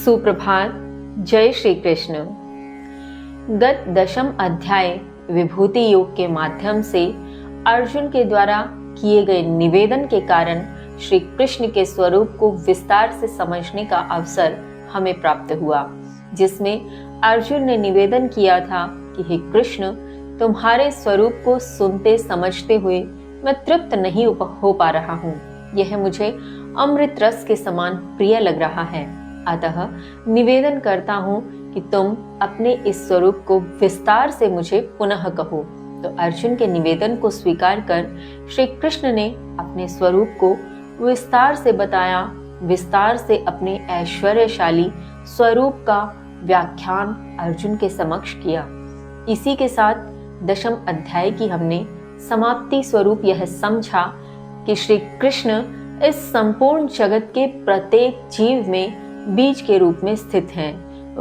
सुप्रभात। जय श्री कृष्ण। गत 10वें अध्याय विभूति योग के माध्यम से अर्जुन के द्वारा किए गए निवेदन के कारण श्री कृष्ण के स्वरूप को विस्तार से समझने का अवसर हमें प्राप्त हुआ, जिसमें अर्जुन ने निवेदन किया था कि हे कृष्ण, तुम्हारे स्वरूप को सुनते समझते हुए मैं तृप्त नहीं हो पा रहा हूँ। यह मुझे अमृत रस के समान प्रिय लग रहा है। अतः निवेदन करता हूँ कि तुम अपने इस स्वरूप को विस्तार से मुझे पुनः कहो। तो अर्जुन के निवेदन को स्वीकार कर श्री कृष्ण ने अपने स्वरूप को विस्तार से बताया, विस्तार से अपने ऐश्वर्यशाली स्वरूप का व्याख्यान अर्जुन के समक्ष किया। इसी के साथ 10वें अध्याय की हमने समाप्ति स्वरूप यह समझा कि श्री कृष्ण इस संपूर्ण जगत के प्रत्येक जीव में बीज के रूप में स्थित हैं।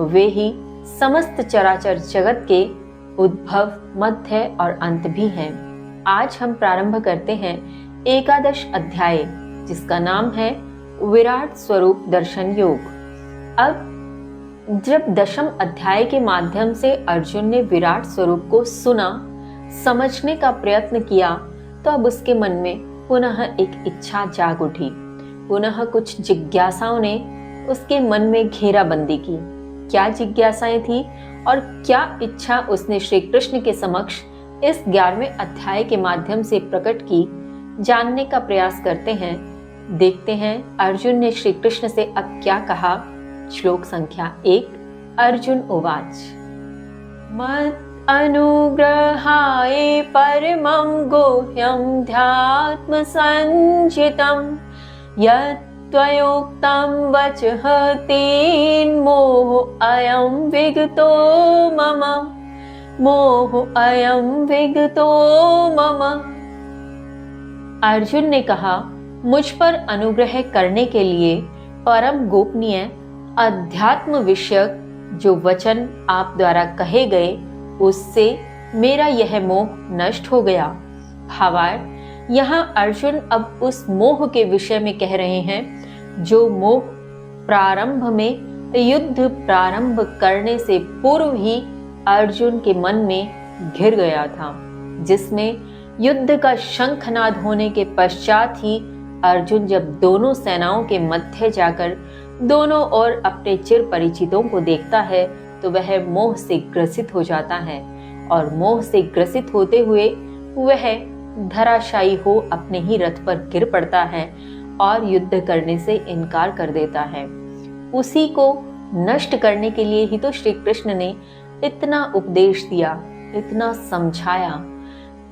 वे ही समस्त चराचर जगत के उद्भव, मध्य और अंत भी हैं। आज हम प्रारंभ करते हैं 11 अध्याय, जिसका नाम है विराट स्वरूप दर्शन योग। अब जब 10वें अध्याय के माध्यम से अर्जुन ने विराट स्वरूप को सुना, समझने का प्रयत्न किया, तो अब उसके मन में पुनः एक इच्छा जाग उठी। पुनः कुछ जिज्ञासाओं ने उसके मन में घेराबंदी की। क्या जिज्ञासाएं थी और क्या इच्छा उसने श्री कृष्ण के समक्ष इस 11वें अध्याय के माध्यम से प्रकट की, जानने का प्रयास करते हैं। देखते हैं अर्जुन ने श्री कृष्ण से अब क्या कहा। श्लोक संख्या 1। अर्जुन उवाच। मत् अनुग्रहाय परमं गुह्यं ध्यात्म संचितं यत् त्वयोक्तं वचः तेन मोह अयं विगतो मम। अर्जुन ने कहा, मुझ पर अनुग्रह करने के लिए परम गोपनीय अध्यात्म विषयक जो वचन आप द्वारा कहे गए, उससे मेरा यह मोह नष्ट हो गया। भावार्थ, यहाँ अर्जुन अब उस मोह के विषय में कह रहे हैं जो मोह प्रारंभ में युद्ध प्रारंभ करने से पूर्व ही अर्जुन के मन में घिर गया था, जिसमें युद्ध का शंखनाद होने के पश्चात ही अर्जुन जब दोनों सेनाओं के मध्य जाकर दोनों ओर अपने चिर परिचितों को देखता है, तो वह मोह से ग्रसित हो जाता है और मोह से ग्रसित होते हुए वह धराशायी हो अपने ही रथ पर गिर पड़ता है और युद्ध करने से इनकार कर देता है। उसी को नष्ट करने के लिए ही तो श्री कृष्ण ने इतना उपदेश दिया, इतना समझाया।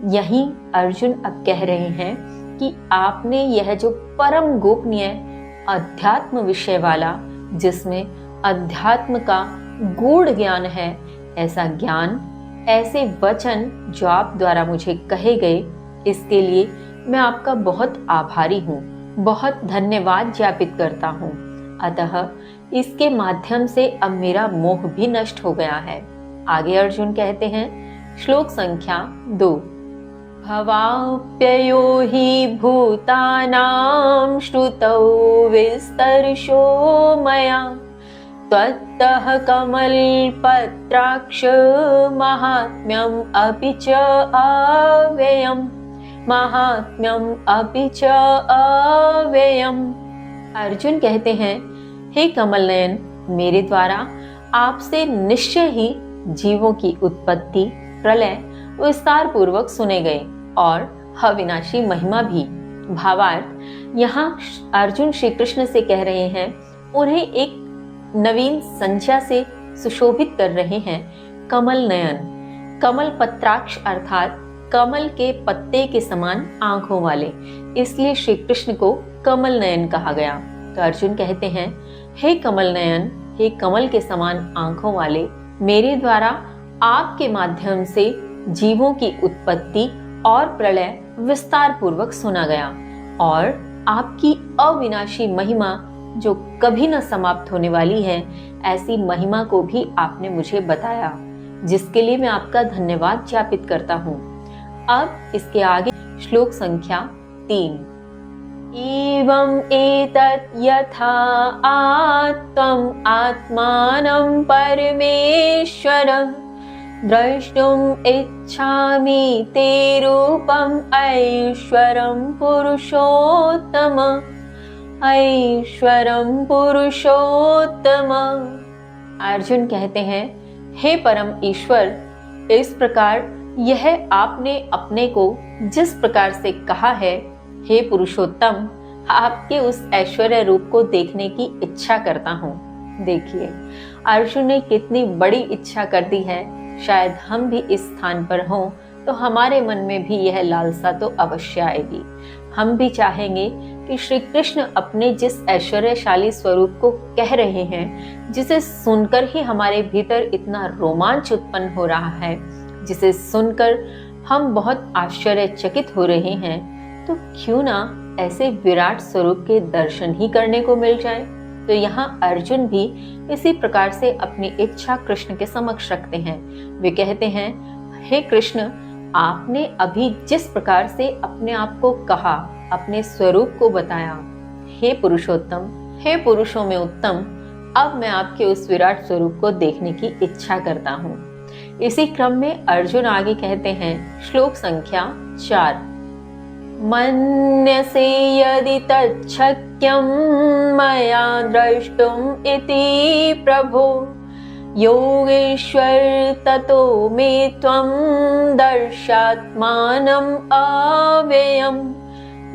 यही अर्जुन अब कह रहे हैं कि आपने यह जो परम गोपनीय अध्यात्म विषय वाला, जिसमें अध्यात्म का गूढ़ ज्ञान है, ऐसा ज्ञान, ऐसे वचन जो आप द्वारा मुझे कहे गए, इसके लिए मैं आपका बहुत आभारी हूँ, बहुत धन्यवाद ज्ञापित करता हूँ। अतः इसके माध्यम से अब मेरा मोह भी नष्ट हो गया है। आगे अर्जुन कहते हैं, श्लोक संख्या 2। भवाप्ययो हि भूतानां श्रुतौ विस्तर्शो मया त्वत्तः कमलपत्राक्ष महात्म्यम् अपि च अव्ययम्। अर्जुन कहते हैं, हे कमल नयन, मेरे द्वारा आपसे निश्चय ही जीवों की उत्पत्ति, प्रलय विस्तार पूर्वक सुने गए और अविनाशी महिमा भी। भावार्थ, यहाँ अर्जुन श्री कृष्ण से कह रहे हैं, उन्हें एक नवीन संज्ञा से सुशोभित कर रहे हैं। कमल नयन, कमल पत्राक्ष अर्थात कमल के पत्ते के समान आंखों वाले, इसलिए श्री कृष्ण को कमल नयन कहा गया। तो अर्जुन कहते हैं, हे कमल नयन, हे कमल के समान आंखों वाले, मेरे द्वारा आपके माध्यम से जीवों की उत्पत्ति और प्रलय विस्तार पूर्वक सुना गया और आपकी अविनाशी महिमा जो कभी न समाप्त होने वाली है, ऐसी महिमा को भी आपने मुझे बताया, जिसके लिए मैं आपका धन्यवाद ज्ञापित करता हूँ। अब इसके आगे श्लोक संख्या 3। एवं एतत् यथा आत्मम् आत्मानं परमेश्वरं द्रष्टुम् इच्छामि ते रूपम् ऐश्वरं पुरुषोत्तम ऐश्वरं पुरुषोत्तम। अर्जुन कहते हैं, हे परम ईश्वर, इस प्रकार यह आपने अपने को जिस प्रकार से कहा है, हे पुरुषोत्तम, आपके उस ऐश्वर्य रूप को देखने की इच्छा करता हूँ। देखिए, अर्जुन ने कितनी बड़ी इच्छा कर दी है। शायद हम भी इस स्थान पर हों तो हमारे मन में भी यह लालसा तो अवश्य आएगी। हम भी चाहेंगे कि श्री कृष्ण अपने जिस ऐश्वर्यशाली स्वरूप को कह रहे हैं, जिसे सुनकर ही हमारे भीतर इतना रोमांच उत्पन्न हो रहा है, जिसे सुनकर हम बहुत आश्चर्यचकित हो रहे हैं, तो क्यों ना ऐसे विराट स्वरूप के दर्शन ही करने को मिल जाए। तो यहाँ अर्जुन भी इसी प्रकार से अपनी इच्छा कृष्ण के समक्ष रखते हैं। वे कहते हैं, हे कृष्ण, आपने अभी जिस प्रकार से अपने आप को कहा, अपने स्वरूप को बताया, हे पुरुषोत्तम, हे पुरुषों में उत्तम, अब मैं आपके उस विराट स्वरूप को देखने की इच्छा करता हूँ। इसी क्रम में अर्जुन आगे कहते हैं, श्लोक संख्या 4, मन्यसे यदि तच्छक्यं मया द्रष्टुम् इति प्रभो योगेश्वर ततो मे त्वं दर्शयात्मानम् अव्ययम्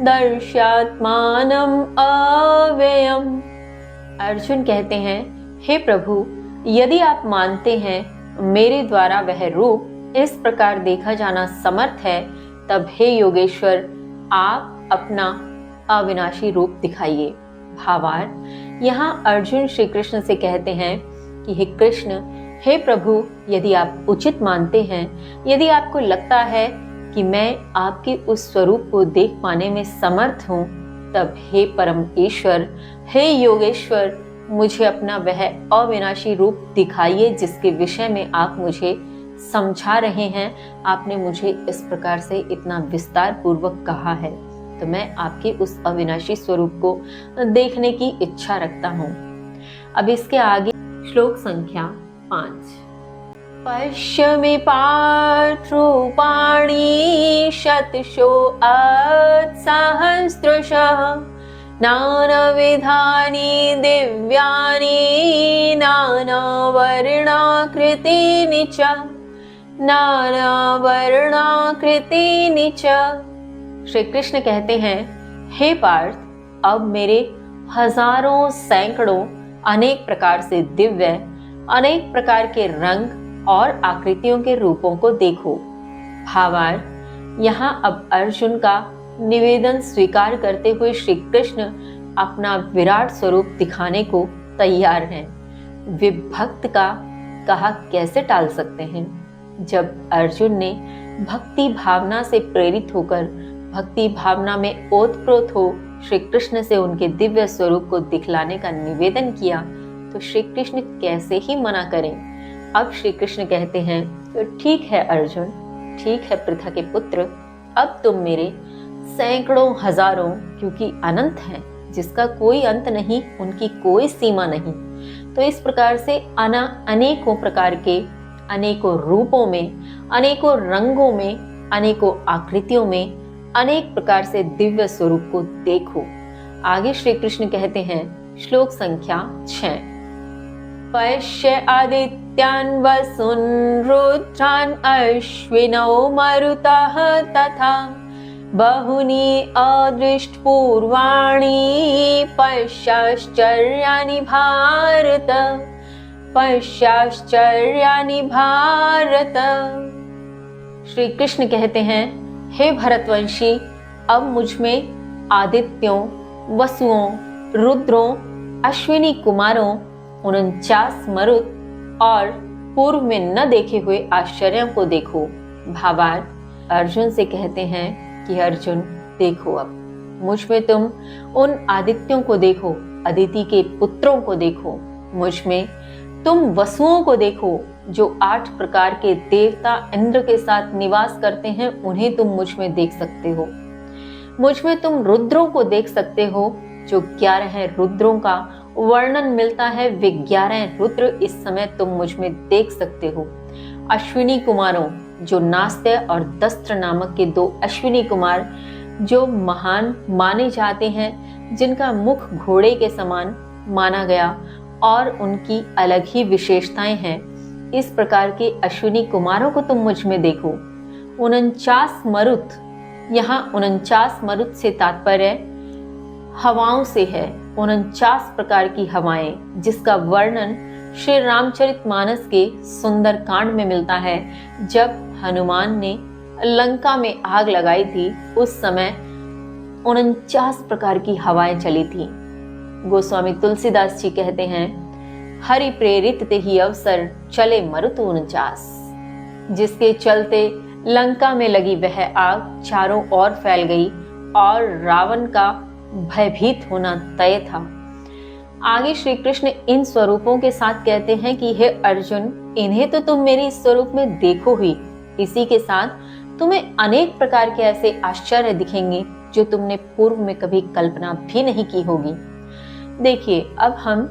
दर्शयात्मानम् अव्ययम्। अर्जुन कहते हैं, हे प्रभु, यदि आप मानते हैं मेरे द्वारा वह रूप इस प्रकार देखा जाना समर्थ है, तब हे योगेश्वर, आप अपना अविनाशी रूप दिखाइए। भावार्थ, यहाँ अर्जुन श्री कृष्ण से कहते हैं कि हे कृष्ण, हे प्रभु, यदि आप उचित मानते हैं, यदि आपको लगता है कि मैं आपके उस स्वरूप को देख पाने में समर्थ हूँ, तब हे परम ईश्वर, हे योगेश्वर, मुझे अपना वह अविनाशी रूप दिखाइए जिसके विषय में आप मुझे समझा रहे हैं। आपने मुझे इस प्रकार से इतना विस्तार पूर्वक कहा है, तो मैं आपके उस अविनाशी स्वरूप को देखने की इच्छा रखता हूँ। अब इसके आगे श्लोक संख्या 5, पश्य मे पार्थ रूपाणि शतशो सहस्रशः नानाविधानि दिव्यानि नानावर्णाकृतीनि च नानावर्णाकृतीनि च। श्री कृष्ण कहते हैं, हे पार्थ, अब मेरे हजारों सैकड़ों अनेक प्रकार से दिव्य, अनेक प्रकार के रंग और आकृतियों के रूपों को देखो। भावार्थ, यहाँ अब अर्जुन का निवेदन स्वीकार करते हुए श्री कृष्ण अपना विराट स्वरूप दिखाने को तैयार हैं। विभक्त का कहा कैसे टाल सकते हैं। जब अर्जुन ने भक्ति भावना से प्रेरित होकर, भक्ति भावना में ओतप्रोत हो श्री कृष्ण से उनके दिव्य स्वरूप को दिखलाने का निवेदन किया, तो श्री कृष्ण कैसे ही मना करें। अब श्री कृष्ण कहते हैं, तो ठीक है अर्जुन, ठीक है पृथा के पुत्र, अब तुम मेरे सैकड़ों हजारों, क्योंकि अनंत हैं, जिसका कोई अंत नहीं, उनकी कोई सीमा नहीं, तो इस प्रकार से अनेकों प्रकार के, अनेकों रूपों में, अनेकों रंगों में, अनेकों आकृतियों में, अनेक प्रकार से दिव्य स्वरूप को देखो। आगे श्री कृष्ण कहते हैं, श्लोक संख्या 6, पश्य आदित्यान् वसून् रुद्रान् अश्विनौ मरुतः तथा बहुनि अदृष्टपूर्वाणि पश्याश्चर्याणि भारत पश्याश्चर्याणि भारत। श्री कृष्ण कहते हैं, हे भरतवंशी, अब मुझ में आदित्यों, वसुओं, रुद्रों, अश्विनी कुमारों, 49 मरुत और पूर्व में न देखे हुए आश्चर्यों को देखो। भावार्थ, अर्जुन से कहते हैं कि अर्जुन देखो, अब मुझ में तुम उन आदित्यों को देखो, अदिति के पुत्रों को देखो, मुझ में तुम वसुओं को देखो, जो 8 प्रकार के देवता इंद्र के साथ निवास करते हैं, उन्हें तुम मुझ में देख सकते हो। मुझ में तुम रुद्रों को देख सकते हो। जो 11 रुद्रों का वर्णन मिलता है, वे 11 रुद्र इस समय तुम मुझ में देख सकते हो। अश्विनी कुमारों, जो नास्त्य और दस्त्र नामक के 2 अश्विनी कुमार, जो महान माने जाते हैं, जिनका मुख घोड़े के समान माना गया और उनकी अलग ही विशेषताएं हैं, इस प्रकार के अश्विनी कुमारों को तुम मुझ में देखो। 49 मरुत, यहाँ 49 मरुत से तात्पर्य हवाओं से है। 49 प्रकार की हवाएं, जिसका वर्णन श्री रामचरितमानस के सुंदर कांड में मिलता है। जब हनुमान ने लंका में आग लगाई थी, उस समय 49 प्रकार की हवाएं चली थी। गोस्वामी तुलसीदास जी कहते हैं, हरि प्रेरित ते ही अवसर चले मरुत 49, जिसके चलते लंका में लगी वह आग चारों ओर फैल गई और रावण का भयभीत होना तय था। आगे श्री कृष्ण इन स्वरूपों के साथ कहते हैं कि हे अर्जुन, इन्हें तो तुम मेरे स्वरूप में देखो ही, इसी के साथ तुम्हें अनेक प्रकार के ऐसे आश्चर्य दिखेंगे जो तुमने पूर्व में कभी कल्पना भी नहीं की होगी। देखिए, अब हम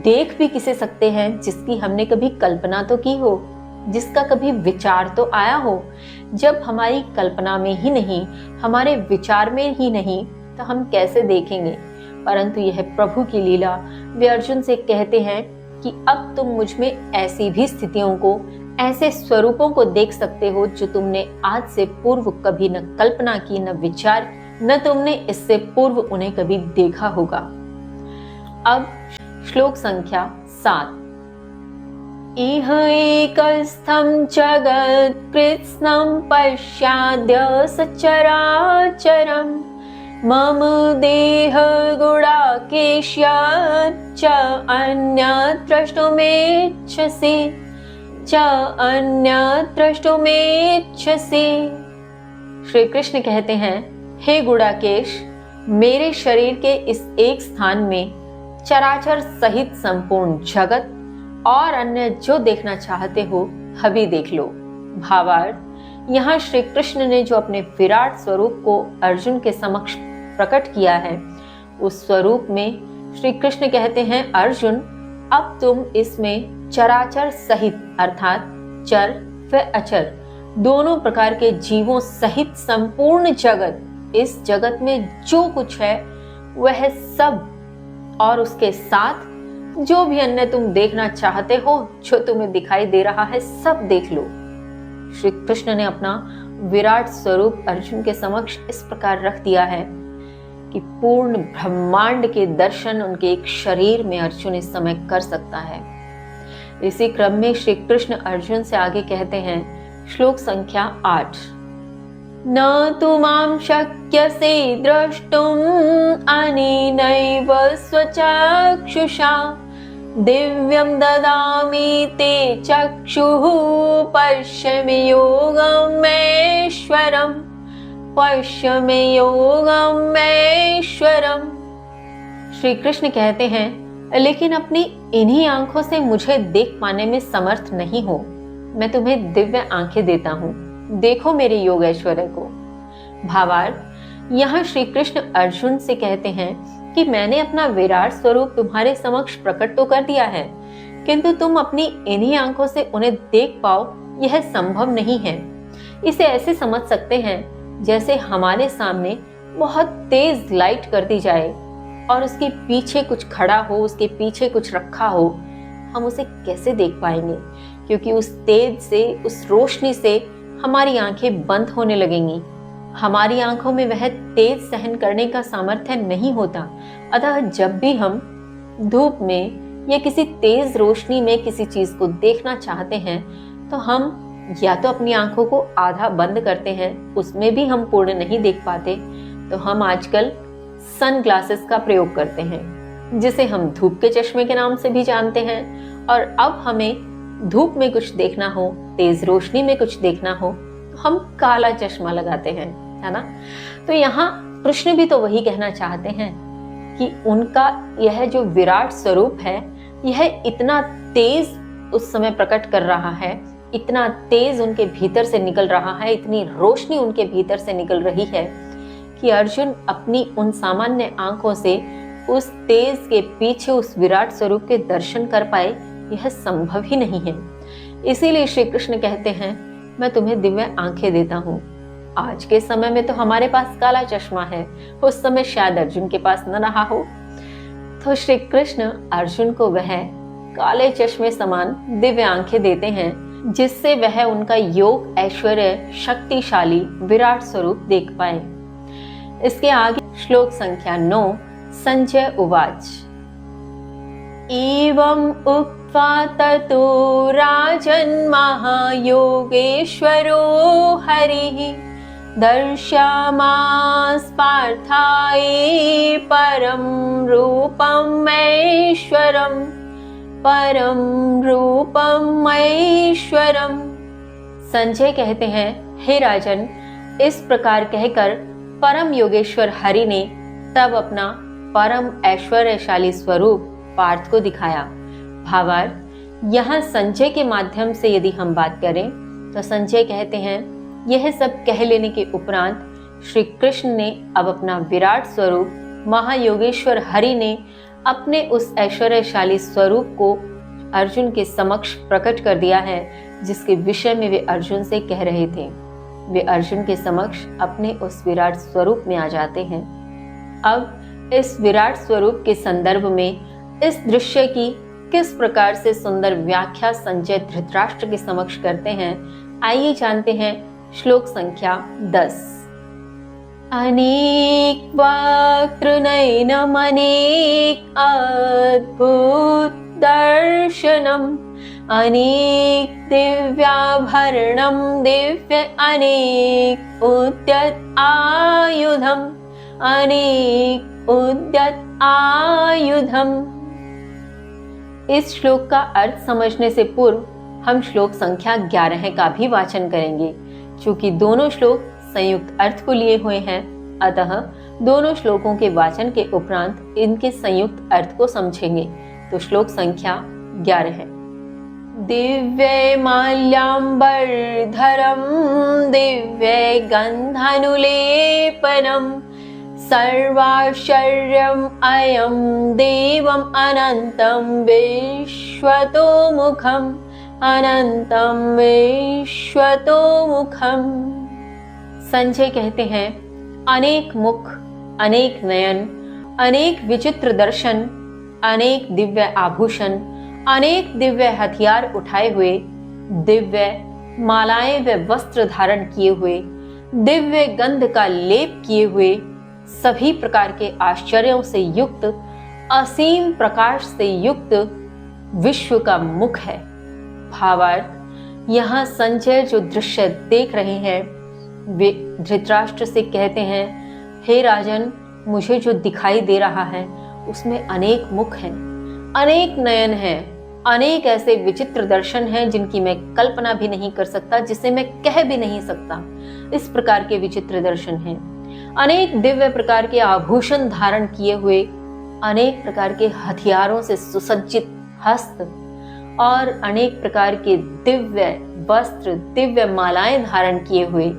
देख भी किसे सकते हैं जिसकी हमने कभी कल्पना तो की हो, जिसका कभी विचार तो आया हो। जब हमारी कल्पना में ही नहीं, हमारे विचार में ही नहीं, तो हम कैसे देखेंगे। परंतु यह प्रभु की लीला। वे अर्जुन से कहते हैं कि अब तुम मुझ में ऐसी भी स्थितियों को, ऐसे स्वरूपों को देख सकते हो जो तुमने आज से पूर्व कभी न कल्पना की, न विचार, न तुमने इससे पूर्व उन्हें कभी देखा होगा। अब श्लोक संख्या 7। इह एकस्थं जगत् कृत्स्नं पश्याद्य सचराचरम् मम देह गुणाकेश्य च अन्यत् द्रष्टुमेच्छसि। श्री कृष्ण कहते हैं, हे गुणाकेश, मेरे शरीर के इस एक स्थान में चराचर सहित संपूर्ण जगत और अन्य जो देखना चाहते हो अभी देख लो। भावार्थ, यहाँ श्री कृष्ण ने जो अपने विराट स्वरूप को अर्जुन के समक्ष प्रकट किया है, उस स्वरूप में श्री कृष्ण कहते हैं, अर्जुन, अब तुम इसमें चराचर सहित अर्थात चर व अचर दोनों प्रकार के जीवों सहित संपूर्ण जगत, इस जगत में जो कुछ है वह सब और उसके साथ जो भी अन्य तुम देखना चाहते हो, जो तुम्हें दिखाई दे रहा है, सब देख लो। श्री कृष्ण ने अपना विराट स्वरूप अर्जुन के समक्ष इस प्रकार रख दिया है कि पूर्ण ब्रह्मांड के दर्शन उनके एक शरीर में अर्जुन इस समय कर सकता है। इसी क्रम में श्री कृष्ण अर्जुन से आगे कहते हैं, श्लोक संख्या 8, न तु मां शक्यसे द्रष्टुम् अनेनैव स्वचक्षुषा दिव्यं ददामि ते चक्षुः पश्य मे योगमेश्वरम्। श्री कृष्ण कहते हैं, लेकिन अपनी इन्हीं आंखों से मुझे देख पाने में समर्थ नहीं हो। मैं तुम्हें दिव्य आंखें देता हूँ, देखो मेरे योग ऐश्वर्य को। भावार्थ, यहाँ श्री कृष्ण अर्जुन से कहते हैं कि मैंने अपना विराट स्वरूप तुम्हारे समक्ष प्रकट तो कर दिया है, किंतु तुम अपनी इन्हीं आंखों से उन्हें देख पाओ, यह संभव नहीं है। इसे ऐसे समझ सकते हैं जैसे हमारे सामने बहुत तेज लाइट कर दी जाए और उसके पीछे कुछ खड़ा हो, उसके पीछे कुछ रखा हो, हम उसे कैसे देख पाएंगे? क्योंकि उस तेज से, उस रोशनी से हमारी आंखें बंद होने लगेंगी। हमारी आंखों में वह तेज सहन करने का सामर्थ्य नहीं होता। अतः जब भी हम धूप में या किसी तेज रोशनी में किसी चीज को देखना चाहते हैं, तो हम या तो अपनी आंखों को आधा बंद करते हैं, उसमें भी हम पूर्ण नहीं देख पाते, तो हम आजकल सन ग्लासेस का प्रयोग करते हैं, जिसे हम धूप के चश्मे के नाम से भी जानते हैं। और अब हमें धूप में कुछ देखना हो, तेज रोशनी में कुछ देखना हो, तो हम काला चश्मा लगाते हैं, है ना। तो यहाँ कृष्ण भी तो वही कहना चाहते हैं कि उनका यह जो विराट स्वरूप है, यह इतना तेज उस समय प्रकट कर रहा है, इतना तेज उनके भीतर से निकल रहा है, इतनी रोशनी उनके भीतर से निकल रही है कि अर्जुन अपनी उन सामान्य आंखों से उस तेज के पीछे उस विराट स्वरूप के दर्शन कर पाए, यह संभव ही नहीं है। इसीलिए श्री कृष्ण कहते हैं, मैं तुम्हें दिव्य आंखें देता हूँ। आज के समय में तो हमारे पास काला चश्मा है, उस समय शायद अर्जुन के पास न रहा हो। तो श्री कृष्ण अर्जुन को वह काले चश्मे समान दिव्य आंखें देते हैं, जिससे वह उनका योग, ऐश्वर्य, शक्तिशाली विराट स्वरूप देख पाए। इसके आगे श्लोक संख्या 9। संजय उवाच एवं उक्त्वा ततो राजन् महायोगेश्वरो हरिः दर्शयामास पार्थाय परम रूपम् ऐश्वरम्। संजय कहते हैं, हे राजन, इस प्रकार कहकर परम योगेश्वर हरि ने तब अपना परम ऐश्वर्यशाली स्वरूप पार्थ को दिखाया। भावार्थ, यहाँ संजय के माध्यम से यदि हम बात करें तो संजय कहते हैं, यह सब कह लेने के उपरांत श्री कृष्ण ने अब अपना विराट स्वरूप महायोगेश्वर हरि ने अपने उस ऐश्वर्यशाली स्वरूप को अर्जुन के समक्ष प्रकट कर दिया है, जिसके विषय में वे अर्जुन से कह रहे थे। वे अर्जुन के समक्ष अपने उस विराट स्वरूप में आ जाते हैं। अब इस विराट स्वरूप के संदर्भ में इस दृश्य की किस प्रकार से सुंदर व्याख्या संजय धृतराष्ट्र के समक्ष करते हैं, आइए जानते हैं श्लोक संख्या 10। अनेक वक्तृनयनम् अनेक अद्भुत दर्शनम् अनेक दिव्याभरणम् दिव्य अनेक उद्यत आयुधम् अनेक उद्यत आयुधम्। इस श्लोक का अर्थ समझने से पूर्व हम श्लोक संख्या 11 का भी वाचन करेंगे। चूंकि दोनों श्लोक संयुक्त अर्थ को लिए हुए हैं, अतः दोनों श्लोकों के वाचन के उपरांत इनके संयुक्त अर्थ को समझेंगे। तो श्लोक संख्या 11 है। दिव्य माल्याम्बरधरम् दिव्य गन्धानुलेपनम् सर्वाश्चर्यम् अयं देवम् अनन्तं विश्वतोमुखम् अनन्तं विश्वतोमुखम्। संजय कहते हैं, अनेक मुख, अनेक नयन, अनेक विचित्र दर्शन, अनेक दिव्य आभूषण, अनेक दिव्य हथियार उठाए हुए, दिव्य मालाएं व वस्त्र धारण किए हुए, दिव्य गंध का लेप किए हुए, सभी प्रकार के आश्चर्यों से युक्त, असीम प्रकाश से युक्त विश्व का मुख है। भावार्थ, यहाँ संजय जो दृश्य देख रहे हैं, वे धृतराष्ट्र से कहते हैं, हे राजन, मुझे जो दिखाई दे रहा है उसमें अनेक मुख हैं, अनेक नयन हैं, अनेक ऐसे विचित्र दर्शन हैं जिनकी मैं कल्पना भी नहीं कर सकता, जिसे मैं कह भी नहीं सकता। इस प्रकार के विचित्र दर्शन हैं। अनेक दिव्य प्रकार के आभूषण धारण किए हुए, अनेक प्रकार के हथियारों से सुसज्जित हस्त और अनेक प्रकार के दिव्य वस्त्र, दिव्य मालाएं धारण किए हुए,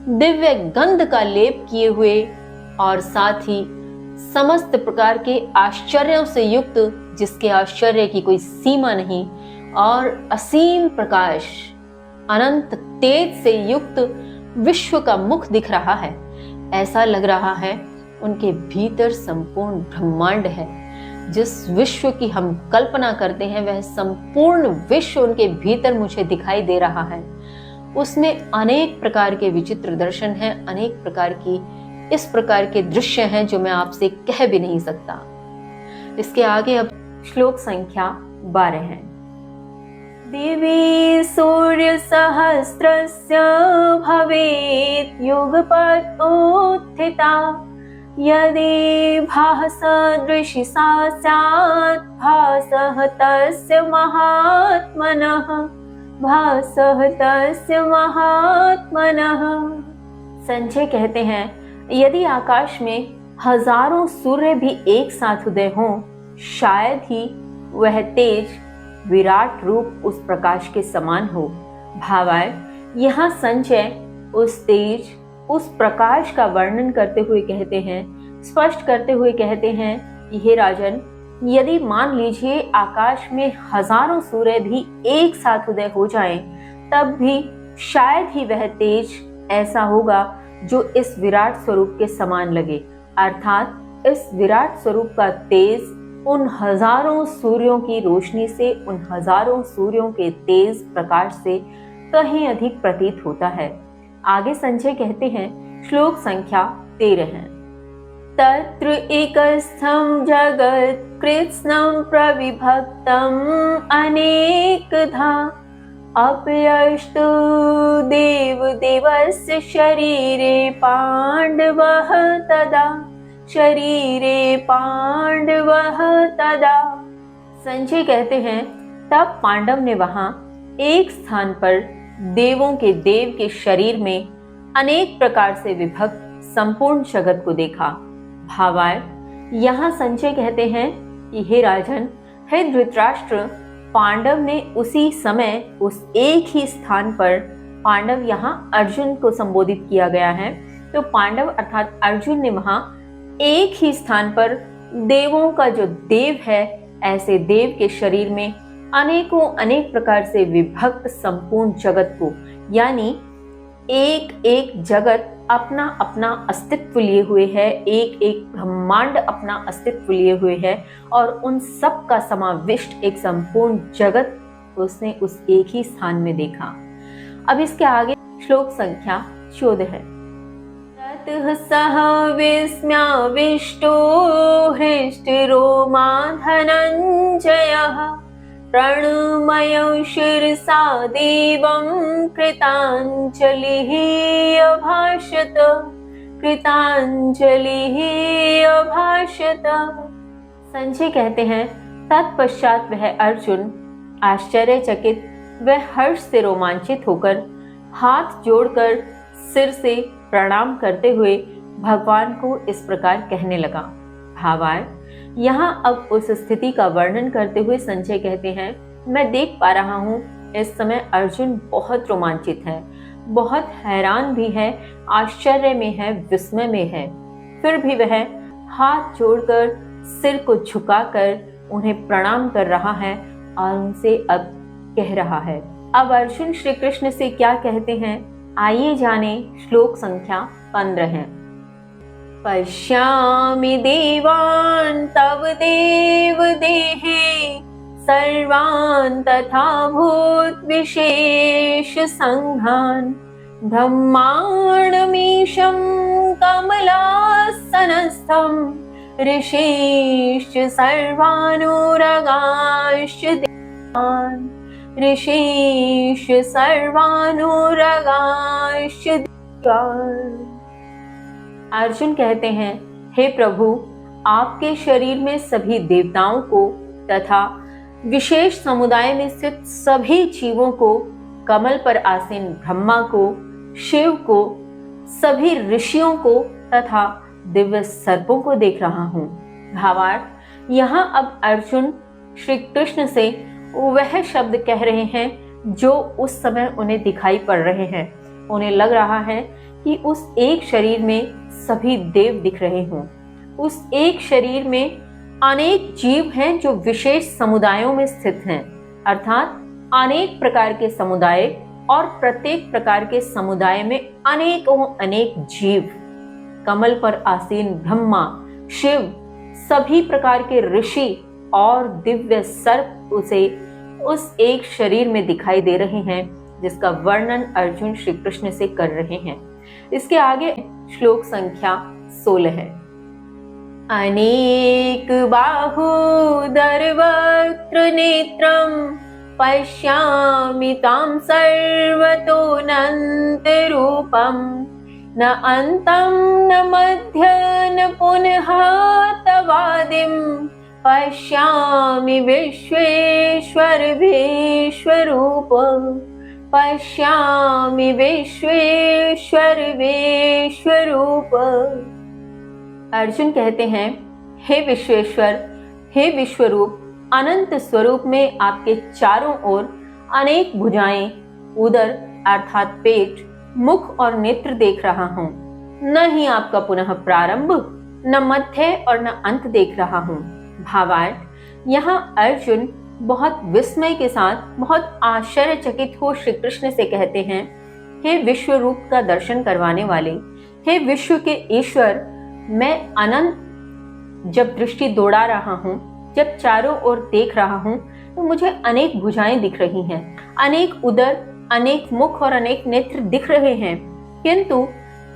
दिव्य गंध का लेप किए हुए और साथ ही समस्त प्रकार के आश्चर्यों से युक्त, जिसके आश्चर्य की कोई सीमा नहीं, और असीम प्रकाश, अनंत तेज से युक्त विश्व का मुख दिख रहा है। ऐसा लग रहा है उनके भीतर संपूर्ण ब्रह्मांड है। जिस विश्व की हम कल्पना करते हैं, वह संपूर्ण विश्व उनके भीतर मुझे दिखाई दे रहा है। उसमें अनेक प्रकार के विचित्र दर्शन हैं, अनेक प्रकार की इस प्रकार के दृश्य हैं जो मैं आपसे कह भी नहीं सकता। इसके आगे अब श्लोक संख्या 12 है। दिवि सूर्य सहस्रस्य भवेत् युगपत् उत्थिता यदि भासदृशि सा स्यात् भासः तस्य महात्मनः भासः तस्य महात्मनः। संजय कहते हैं, यदि आकाश में हजारों सूर्य भी एक साथ उदय हों, शायद ही वह तेज विराट रूप उस प्रकाश के समान हो। भावार्थ, यहाँ संजय उस तेज उस प्रकाश का वर्णन करते हुए कहते हैं, स्पष्ट करते हुए कहते हैं कि हे राजन, यदि मान लीजिए आकाश में हजारों सूर्य भी एक साथ उदय हो जाएं, तब भी शायद ही वह तेज ऐसा होगा जो इस विराट स्वरूप के समान लगे। अर्थात इस विराट स्वरूप का तेज उन हजारों सूर्यों की रोशनी से, उन हजारों सूर्यों के तेज प्रकाश से कहीं अधिक प्रतीत होता है। आगे संजय कहते हैं, श्लोक संख्या 13 है। तत्र एकस्थं जगत् कृत्स्नं प्रविभक्तं अनेकधा अपयस्तु देवदेवस्य शरीरे पाण्डवः तदा, शरीरे पांडवः तदा। संजय कहते हैं, तब पांडव ने वहां एक स्थान पर देवों के देव के शरीर में अनेक प्रकार से विभक्त संपूर्ण जगत को देखा। भावार्थ, यहाँ संजय कहते हैं कि हे राजन, हे धृतराष्ट्र, पांडव ने उसी समय उस एक ही स्थान पर, पांडव यहाँ अर्जुन को संबोधित किया गया है, तो पांडव अर्थात अर्जुन ने वहां एक ही स्थान पर देवों का जो देव है, ऐसे देव के शरीर में अनेकों अनेक प्रकार से विभक्त संपूर्ण जगत को, यानी एक एक जगत अपना अपना अस्तित्व लिए हुए है, एक एक ब्रह्मांड अपना अस्तित्व लिए हुए है, और उन सब का समाविष्ट एक संपूर्ण जगत उसने उस एक ही स्थान में देखा। अब इसके आगे श्लोक संख्या 14 है। ततः सः विस्म्याविष्टो हृष्टरोमा धनञ्जयः प्रणमय शिरसा देवं कृताञ्जलिः अभाषत, कृताञ्जलिः अभाषत। संजय कहते हैं, तत्पश्चात वह अर्जुन आश्चर्यचकित व हर्ष से रोमांचित होकर हाथ जोड़कर सिर से प्रणाम करते हुए भगवान को इस प्रकार कहने लगा। भावार्थ, यहाँ अब उस स्थिति का वर्णन करते हुए संजय कहते हैं, मैं देख पा रहा हूँ इस समय अर्जुन बहुत रोमांचित है, बहुत हैरान भी है, आश्चर्य में है, विस्मय में है। फिर भी वह हाथ जोड़कर सिर को झुकाकर उन्हें प्रणाम कर रहा है और उनसे अब कह रहा है। अब अर्जुन श्री कृष्ण से क्या कहते हैं, आइए जाने। श्लोक संख्या 15 है। पश्यामि देवान् तव देव देहे सर्वान् तथा भूत विशेष संघान् ब्रह्माण्डमीशं कमलासनस्थं ऋषीश्च सर्वानुरगाश्च देवान्, ऋषीश्च सर्वानुरगाश्च देवान्। अर्जुन कहते हैं, हे प्रभु, आपके शरीर में सभी देवताओं को तथा विशेष समुदाय में स्थित सभी जीवों को, कमल पर आसीन ब्रह्मा को, शिव को, सभी ऋषियों को तथा दिव्य सर्पों को देख रहा हूँ। भावार्थ, यहाँ अब अर्जुन श्री कृष्ण से वह शब्द कह रहे हैं जो उस समय उन्हें दिखाई पड़ रहे हैं। उन्हें लग रहा है कि उस एक शरीर में सभी देव दिख रहे हों, उस एक शरीर में अनेक जीव हैं जो विशेष समुदायों में स्थित हैं, अर्थात अनेक प्रकार के समुदाय, और प्रत्येक प्रकार के समुदाय में अनेकों अनेक जीव, कमल पर आसीन ब्रह्मा, शिव, सभी प्रकार के ऋषि और दिव्य सर्प उसे उस एक शरीर में दिखाई दे रहे हैं, जिसका वर्णन अर्जुन श्री कृष्ण से कर रहे हैं। इसके आगे श्लोक संख्या 16 है। अनेक बाहुदरवक्त्र नेत्रं पश्यामि तां सर्वतोऽनन्तरूपं न अन्तं न मध्य न पुनः तवादिं पश्यामि विश्वेश्वर विश्वरूपं, पश्यामि विश्वेश्वर विश्वरूप। अर्जुन कहते हैं, हे विश्वेश्वर, हे विश्वरूप, अनंत स्वरूप में आपके चारों ओर अनेक भुजाएं, उदर अर्थात पेट, मुख और नेत्र देख रहा हूँ, न ही आपका पुनः प्रारंभ, न मध्य और न अंत देख रहा हूँ। भावार्थ, यहाँ अर्जुन बहुत विस्मय के साथ, बहुत आश्चर्यचकित हो श्री कृष्ण से कहते हैं, हे विश्व रूप का दर्शन करवाने वाले, हे विश्व के ईश्वर, मैं अनंत जब दृष्टि दौड़ा रहा हूँ, जब चारों ओर देख रहा हूँ, तो मुझे अनेक भुजाएं दिख रही हैं, अनेक उदर, अनेक मुख और अनेक नेत्र दिख रहे हैं, किंतु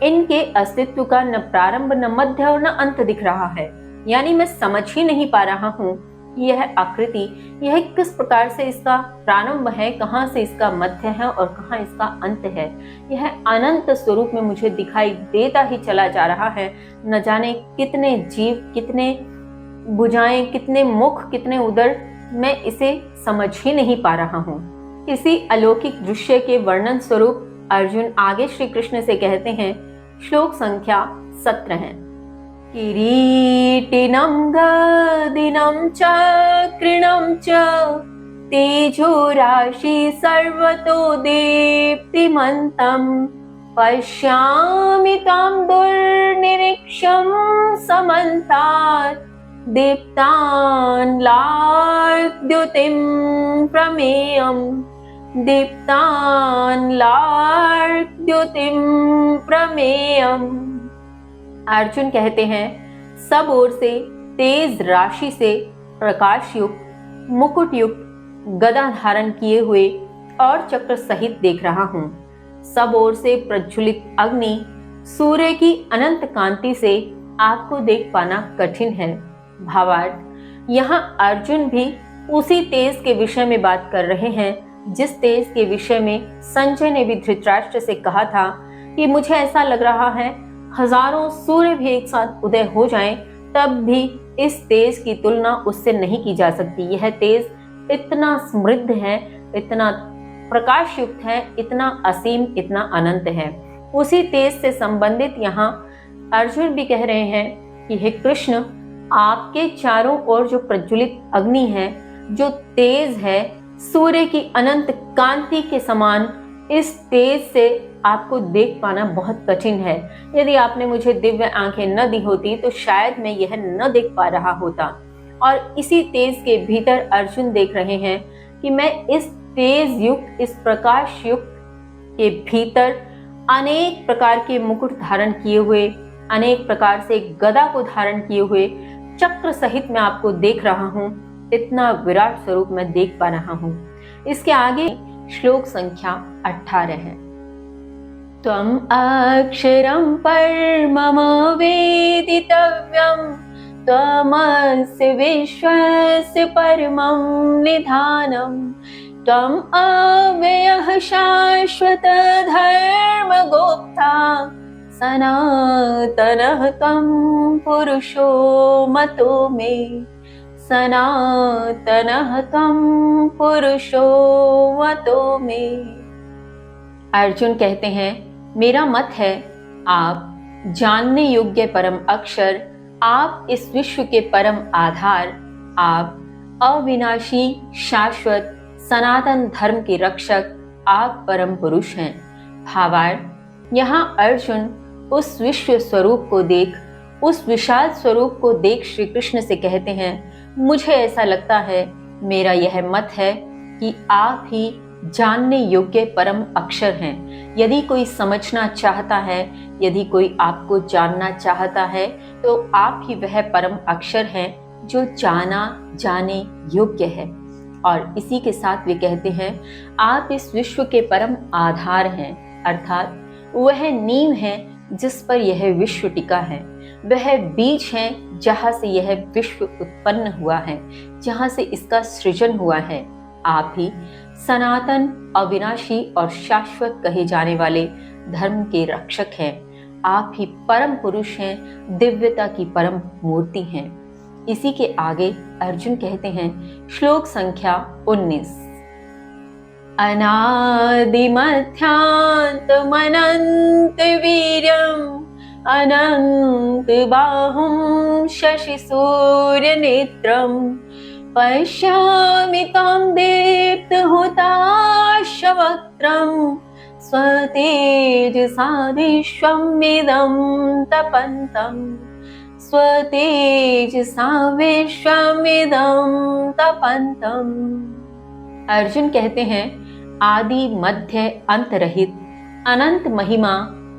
इनके अस्तित्व का न प्रारंभ, न मध्य और न अंत दिख रहा है। यानी मैं समझ ही नहीं पा रहा हूँ यह आकृति, यह किस प्रकार से इसका प्रारंभ है, कहाँ से इसका मध्य है और कहाँ इसका अंत है। यह अनंत स्वरूप में मुझे दिखाई देता ही चला जा रहा है। न जाने कितने जीव, कितने भुजाएं, कितने मुख, कितने उदर, मैं इसे समझ ही नहीं पा रहा हूँ। इसी अलौकिक दृश्य के वर्णन स्वरूप अर्जुन आगे श्री कृष्ण से कहते हैं, श्लोक संख्या 17 है, किरीटिनं गदिनं चक्रिणं च तेजो राशि सर्वतो दीप्तिमन्तं पश्यामि तं दुर्निरीक्ष्यं समन्तात् दीप्तान् लार्द्युतिं प्रमेयम् दीप्तान् लार्द्युतिं प्रमेयम्। अर्जुन कहते हैं, सब ओर से तेज राशि से प्रकाश युक्त, मुकुट युक्त, गदा धारण किए हुए और चक्र सहित देख रहा हूँ। सब ओर से प्रज्वलित अग्नि, सूर्य की अनंत कांति से आपको देख पाना कठिन है। भावार्थ, यहाँ अर्जुन भी उसी तेज के विषय में बात कर रहे हैं जिस तेज के विषय में संजय ने भी धृतराष्ट्र से कहा था कि मुझे ऐसा लग रहा है हजारों सूर्य भी एक साथ उदय हो जाएं, तब भी इस तेज की तुलना उससे नहीं की जा सकती। यह तेज इतना समृद्ध है, इतना प्रकाश युक्त है, इतना असीम, इतना अनंत है। उसी तेज से संबंधित यहाँ अर्जुन भी कह रहे हैं कि हे कृष्ण, आपके चारों ओर जो प्रज्वलित अग्नि है, जो तेज है, सूर्य की अनंत कांति के समान, इस तेज से आपको देख पाना बहुत कठिन है। यदि आपने मुझे दिव्य आंखें न दी होती तो शायद मैं यह न देख पा रहा होता। और इसी तेज के भीतर अर्जुन देख रहे हैं कि मैं इस तेज युक्त, इस प्रकाश युक्त के भीतर अनेक प्रकार के मुकुट धारण किए हुए, अनेक प्रकार से गदा को धारण किए हुए चक्र सहित मैं आपको देख रहा हूँ। इतना विराट स्वरूप मैं देख पा रहा हूँ। इसके आगे श्लोक संख्या 18 है, त्वम् अक्षरं परमं वेदितव्यं त्वमस्य विश्वस्य परमं निधानं त्वम् अव्ययः शाश्वतः धर्मगोप्ता सनातनः त्वं पुरुषो मतो मे सनातनः त्वं पुरुषो मतो मे। अर्जुन कहते हैं, मेरा मत है आप जानने योग्य परम अक्षर, आप इस विश्व के परम आधार, आप अविनाशी शाश्वत सनातन धर्म के रक्षक, आप परम पुरुष हैं। भावार्थ, यहाँ अर्जुन उस विश्व स्वरूप को देख, उस विशाल स्वरूप को देख श्री कृष्ण से कहते हैं, मुझे ऐसा लगता है, मेरा यह मत है कि आप ही जानने योग्य परम अक्षर हैं। यदि कोई समझना चाहता है, यदि कोई आपको जानना चाहता है, तो आप ही वह परम अक्षर हैं जो जाना जाने योग्य है। और इसी के साथ वे कहते हैं, आप इस विश्व के परम आधार हैं, अर्थात वह नींव है जिस पर यह विश्व टिका है, वह बीज है जहाँ से यह विश्व उत्पन्न हुआ है, जहाँ से इसका सृजन हुआ है। आप ही सनातन, अविनाशी और शाश्वत कहे जाने वाले धर्म के रक्षक हैं। आप ही परम पुरुष हैं, दिव्यता की परम मूर्ति हैं। इसी के आगे अर्जुन कहते हैं, श्लोक संख्या 19, अनादिमध्यांतमनंत वीर्यम् अनंत बाहुं शशि सूर्य नेत्रम् पश्यामि तं दीप्तहुताशवक्त्रं स्वतेजसा विश्वमिदं तपन्तम् स्वतेजसा विश्वमिदं तपन्तम्। अर्जुन कहते हैं, आदि मध्य अंत रहित अनंत महिमा,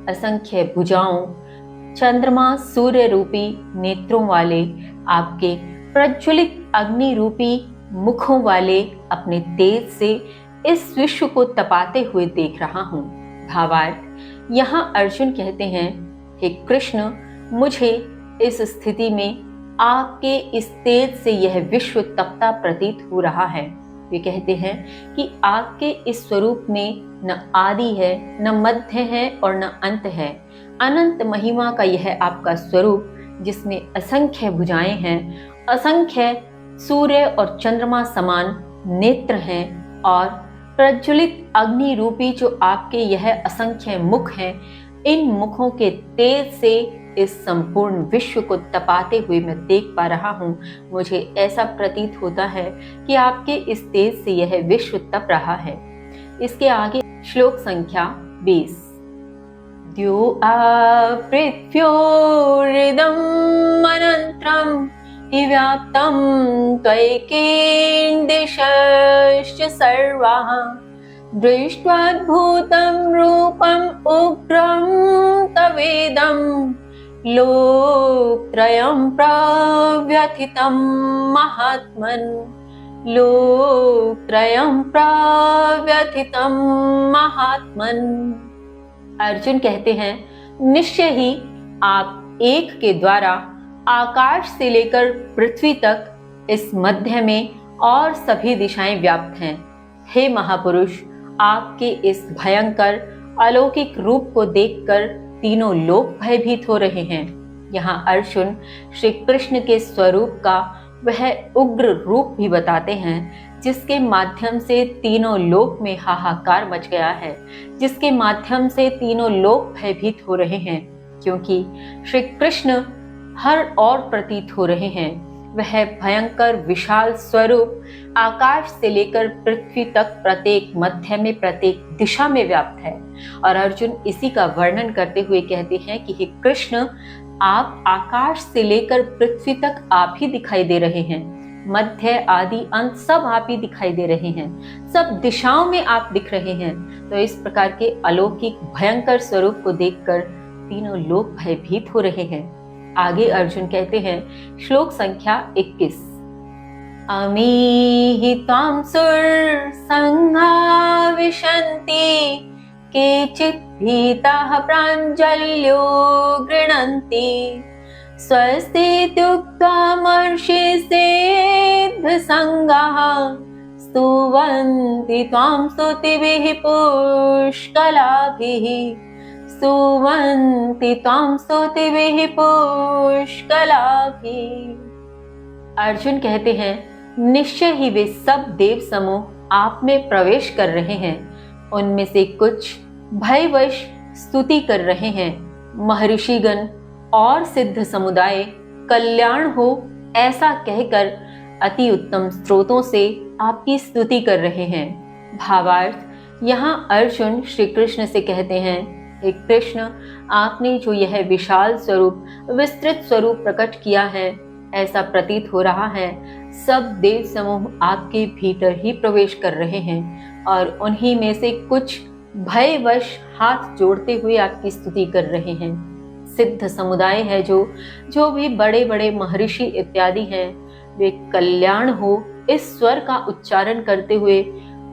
असंख्य भुजाओं, चंद्रमा सूर्य रूपी नेत्रों वाले, आपके प्रज्वलित अग्नि रूपी मुखों वाले अपने तेज से इस विश्व को तपाते हुए देख रहा हूँ। भावार्थ, यहाँ अर्जुन कहते हैं, हे कृष्ण, मुझे इस स्थिति में आपके इस तेज से यह विश्व तपता प्रतीत हो रहा है। वे कहते हैं कि आपके इस स्वरूप में न आदि है, न मध्य है और न अंत है। अनंत महिमा का यह आपका स्वरूप, जिसमें असंख्य भुजाएं हैं, असंख्य सूर्य और चंद्रमा समान नेत्र हैं और प्रज्वलित अग्नि रूपी जो आपके यह असंख्य मुख हैं, इन मुखों के तेज से इस संपूर्ण विश्व को तपाते हुए मैं देख पा रहा हूँ। मुझे ऐसा प्रतीत होता है कि आपके इस तेज से यह विश्व तप रहा है। इसके आगे श्लोक संख्या 20। द्यो पृथ्व्योरिदम् अनन्तरम् हि व्याप्तं त्वैकेन दिशश्च सर्वाः दृष्ट्वाद्भुतं रूपम् उग्रं तवेदम् लोकत्रयं प्रव्यथितं महात्मन् लोकत्रयं प्रव्यथितं महात्मन्। अर्जुन कहते हैं, निश्चय ही आप एक के द्वारा आकाश से लेकर पृथ्वी तक इस मध्य में और सभी दिशाएं व्याप्त हैं। हे महापुरुष, आपके इस भयंकर अलौकिक रूप को देखकर तीनों लोक भयभीत हो रहे हैं। यहाँ अर्जुन श्री कृष्ण के स्वरूप का वह उग्र रूप भी बताते हैं, जिसके माध्यम से तीनों लोक में हाहाकार मच गया है, जिसके माध्यम से तीनों लोक भयभीत हो रहे हैं, क्योंकि श्री कृष्ण हर और प्रतीत हो रहे हैं। वह भयंकर विशाल स्वरूप आकाश से लेकर पृथ्वी तक प्रत्येक मध्य में, प्रत्येक दिशा में व्याप्त है। और अर्जुन इसी का वर्णन करते हुए कहते हैं कि हे कृष्ण, आप आकाश से लेकर पृथ्वी तक आप ही दिखाई दे रहे हैं। मध्य आदि अंत सब आप ही दिखाई दे रहे हैं, सब दिशाओं में आप दिख रहे हैं। तो इस प्रकार के अलौकिक भयंकर स्वरूप को देखकर तीनों लोग भयभीत हो रहे हैं। आगे अर्जुन कहते हैं, श्लोक संख्या 21। अमीहि त्वां सुरसंघा विशन्ति केचित् भीताः प्राञ्जल्यो गृह्णन्ति स्वस्तीत्युक्त्वा महर्षिः सिद्धसङ्गाः स्तुवन्ति त्वां स्तुतिभिः पुष्कलाभिः स्तुवन्ति त्वां स्तुतिभिः पुष्कलाभिः। अर्जुन कहते हैं, निश्चय ही वे सब देव समूह आप में प्रवेश कर रहे हैं। उनमें से कुछ भयवश स्तुति कर रहे हैं। महर्षिगण और सिद्ध समुदाय कल्याण हो ऐसा कहकर अति उत्तम स्रोतों से आपकी स्तुति कर रहे हैं। भावार्थ, यहाँ अर्जुन श्री कृष्ण से कहते हैं, हे कृष्ण, आपने जो यह विशाल स्वरूप, विस्तृत स्वरूप प्रकट किया है, ऐसा प्रतीत हो रहा है सब देव समूह आपके भीतर ही प्रवेश कर रहे हैं और उन्हीं में से कुछ भयवश हाथ जोड़ते हुए आपकी स्तुति कर रहे हैं। सिद्ध समुदाय है जो भी बड़े बड़े महर्षि इत्यादि हैं, वे कल्याण हो इस स्वर का उच्चारण करते हुए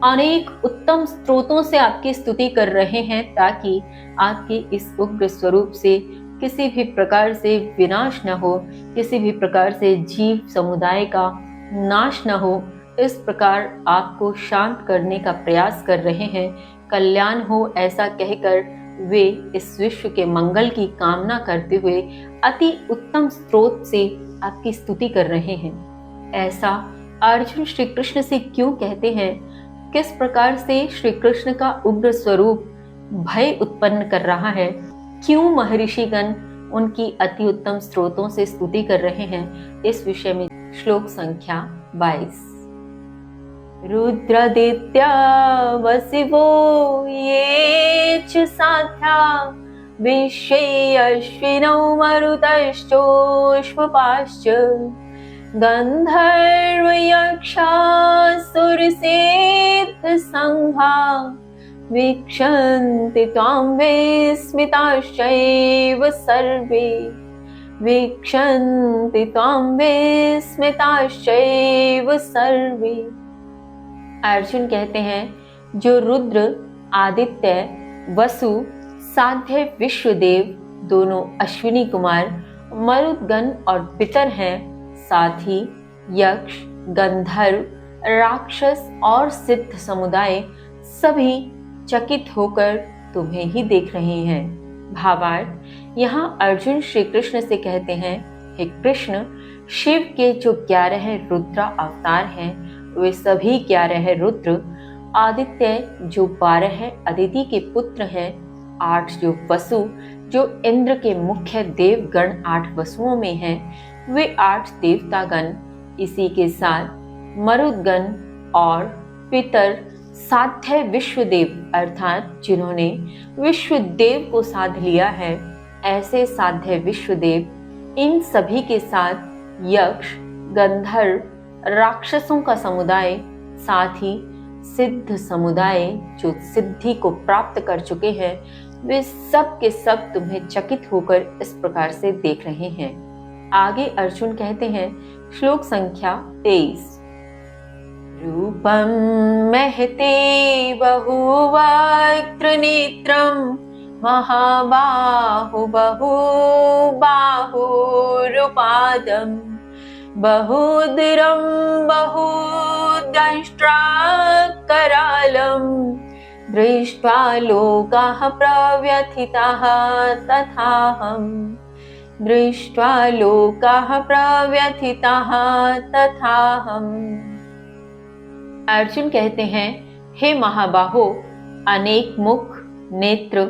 अनेक उत्तम स्रोतों से आपकी स्तुति कर रहे हैं, ताकि आपके इस उग्र स्वरूप से किसी भी प्रकार से विनाश न हो, किसी भी प्रकार से जीव समुदाय का नाश न हो। इस प्रकार आपको शांत करने का प्रयास कर रहे हैं। कल्याण हो ऐसा कहकर वे इस विश्व के मंगल की कामना करते हुए अति उत्तम स्रोत से आपकी स्तुति कर रहे हैं। ऐसा अर्जुन श्री कृष्ण से क्यों कहते हैं? किस प्रकार से श्री कृष्ण का उग्र स्वरूप भय उत्पन्न कर रहा है? क्यों महर्षिगण उनकी अति उत्तम स्रोतों से स्तुति कर रहे हैं? इस विषय में श्लोक संख्या 22। रुद्रादित्या वसिवो ये च साध्या विश्वे अश्विनौ मरुतश्चोष्मपाश्च गन्धर्वयक्षासुरसिद्धसङ्घा वीक्षन्ति त्वां विस्मिताश्चैव सर्वे वीक्षन्ति त्वां विस्मिताश्चैव सर्वे। अर्जुन कहते हैं, जो रुद्र, आदित्य, वसु, साध्य, विश्वदेव, दोनों अश्विनी कुमार, मरुदगण और पितर हैं, साथ ही यक्ष, गंधर्व, राक्षस और सिद्ध समुदाय सभी चकित होकर तुम्हें ही देख रहे हैं। भावार्थ, यहाँ अर्जुन श्री कृष्ण से कहते हैं, हे कृष्ण, शिव के जो 11 रुद्र अवतार हैं वे सभी 11 रुद्र, आदित्य जो 12 अदिति के पुत्र हैं, 8 जो वसु जो इंद्र के मुख्य देवगण 8 वसुओं में हैं, वे 8 देवतागण, इसी के साथ मरुदगण और पितर साध्य विश्वदेव अर्थात जिन्होंने विश्वदेव को साध लिया है, ऐसे साध्य विश्वदेव, इन सभी के साथ यक्ष, गंधर्व, राक्षसों का समुदाय, साथ ही सिद्ध समुदाय जो सिद्धि को प्राप्त कर चुके हैं, वे सब के सब तुम्हें चकित होकर इस प्रकार से देख रहे हैं। आगे अर्जुन कहते हैं, श्लोक संख्या 23, रूपम महते बहुवक्त्र नेत्रम महाबाहु बहुबाहुरुपादम बहुदरं बहुदंष्ट्राकरालं दृष्ट्वा लोकाः प्रव्यथिताः तथाहं दृष्ट्वा लोकाः प्रव्यथिताः तथाहं। अर्जुन कहते हैं, हे महाबाहो, अनेक मुख, नेत्र,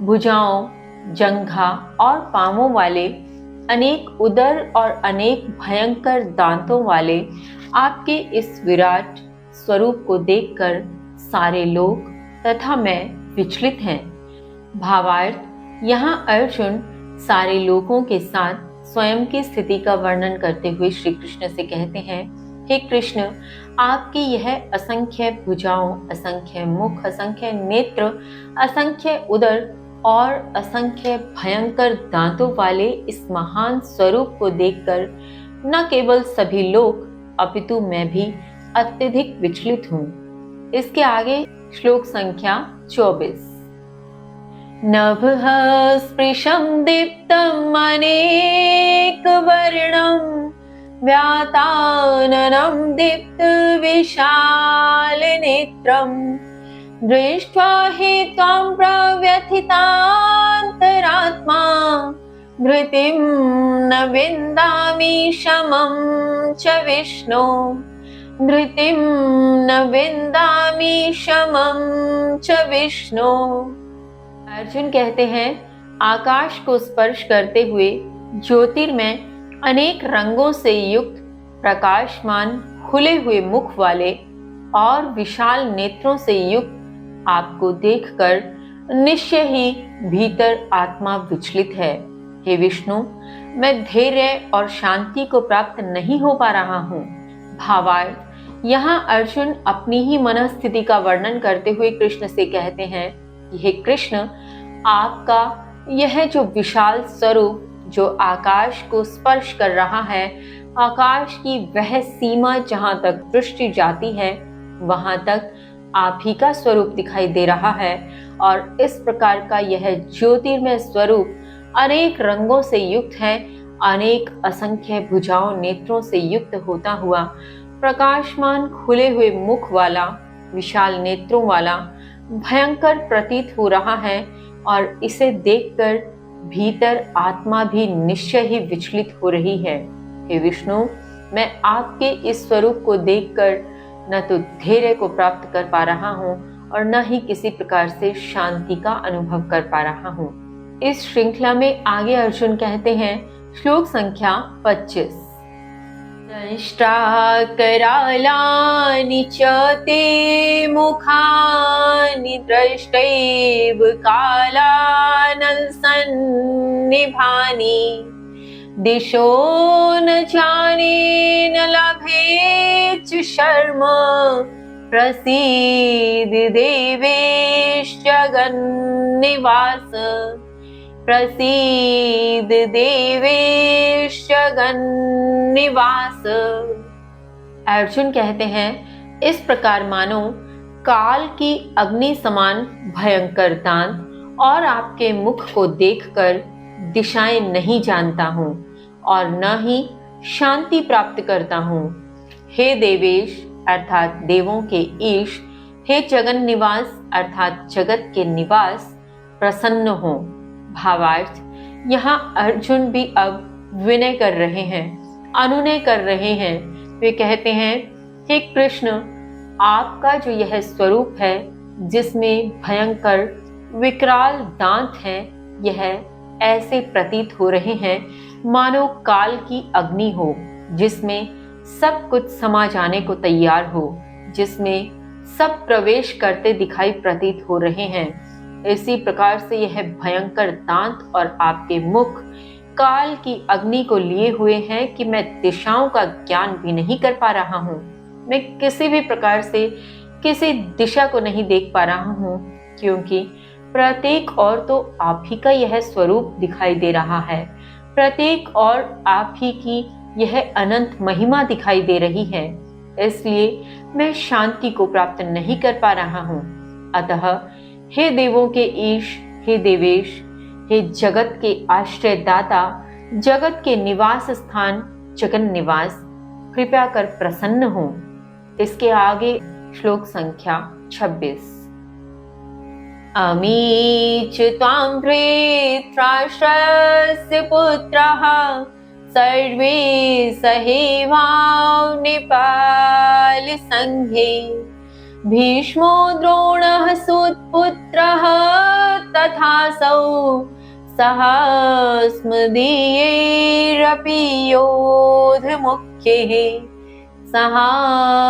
भुजाओं, जंघा और पांवों वाले, अनेक उदर और अनेक भयंकर दांतों वाले आपके इस विराट स्वरूप को देखकर सारे लोग तथा मैं विचलित हैं। भावार्थ, यहाँ अर्जुन सारे लोगों के साथ स्वयं की स्थिति का वर्णन करते हुए श्री कृष्ण से कहते हैं, हे कृष्ण, आपकी यह असंख्य भुजाओं, असंख्य मुख, असंख्य नेत्र, असंख्य उदर और असंख्य भयंकर दांतों वाले इस महान स्वरूप को देखकर न केवल सभी लोग अपितु मैं भी अत्यधिक विचलित हूँ। इसके आगे श्लोक संख्या 24, नभः स्पृशं दीप्तम् अनेकवर्णं व्याताननं दीप्तविशालनेत्रं दृष्ट्वा हि त्वां प्रव्यथितान्तरात्मा धृतिं न विन्दामि शमं च विष्णो धृतिं न विन्दामि शमं च विष्णो। अर्जुन कहते हैं, आकाश को स्पर्श करते हुए ज्योतिर्मय अनेक रंगों से युक्त प्रकाशमान खुले हुए मुख वाले और विशाल नेत्रों से युक्त आपको देखकर निश्चय ही भीतर आत्मा विचलित है। हे विष्णु, मैं धैर्य और शांति को प्राप्त नहीं हो पा रहा हूँ। भावार्थ, यहाँ अर्जुन अपनी ही मनस्थिति का वर्णन करते हुए कृष्ण से कहते हैं, हे कृष्ण, आपका यह जो विशाल स्वरूप जो आकाश को स्पर्श कर रहा है, आकाश की वह सीमा जहाँ तक दृष्टि जाती है वहां तक आप ही का स्वरूप दिखाई दे रहा है, और इस प्रकार का यह ज्योतिर्मय स्वरूप अनेक रंगों से युक्त है, अनेक असंख्य भुजाओं नेत्रों से युक्त होता हुआ प्रकाशमान खुले हुए मुख वाला, विशाल नेत्रों वाला भयंकर प्रतीत हो रहा है, और इसे देखकर भीतर आत्मा भी निश्चय ही विचलित हो रही है। हे विष्णु, मैं आपके इस स्वरूप को देखकर न तो धैर्य को प्राप्त कर पा रहा हूँ और न ही किसी प्रकार से शांति का अनुभव कर पा रहा हूँ। इस श्रृंखला में आगे अर्जुन कहते हैं, श्लोक संख्या 25, दंष्ट्राकरालानि च ते मुखानि द्रष्टैव कालानंसन्निभानि दिशो न जाने न लभे च शर्म प्रसीद देवेश जगन्निवास प्रसीद देवेश जगन्निवास। अर्जुन कहते हैं, इस प्रकार मानो काल की अग्नि समान भयंकर दांत और आपके मुख को देखकर दिशाएं नहीं जानता हूं और न ही शांति प्राप्त करता हूं। हे देवेश अर्थात देवों के ईश, हे जगन निवास अर्थात जगत के निवास, प्रसन्न हो। भावार्थ, यहाँ अर्जुन भी अब विनय कर रहे हैं, अनुनय कर रहे हैं। वे कहते हैं, हे कृष्ण, आपका जो यह स्वरूप है जिसमें भयंकर विकराल दांत हैं, यह ऐसे प्रतीत हो रहे हैं मानो काल की अग्नि हो जिसमें सब कुछ समा जाने को तैयार हो, जिसमें सब प्रवेश करते दिखाई प्रतीत हो रहे हैं। इसी प्रकार से यह भयंकर दांत और आपके मुख काल की अग्नि को लिए हुए हैं कि मैं दिशाओं का ज्ञान भी नहीं कर पा रहा हूँ। मैं किसी भी प्रकार से किसी दिशा को नहीं देख पा रहा हूँ, क्योंकि प्रत्येक और तो आप ही का यह स्वरूप दिखाई दे रहा है, प्रत्येक और आप ही की यह अनंत महिमा दिखाई दे रही है। इसलिए मैं शांति को प्राप्त नहीं कर पा रहा हूँ। अतः हे देवों के ईश, हे देवेश, हे जगत के आश्रयदाता, जगत के निवास स्थान जगन निवास, कृपया कर प्रसन्न हो। इसके आगे श्लोक संख्या 26। अमी च त्वां धृतराष्ट्रस्य पुत्राः सर्वे सहैवावनिपाल संघे भीष्मो द्रोणः सुतपुत्रः तथासौ सहास्मदीयैरपि योधमुख्यैः सहास्मदीयैरपि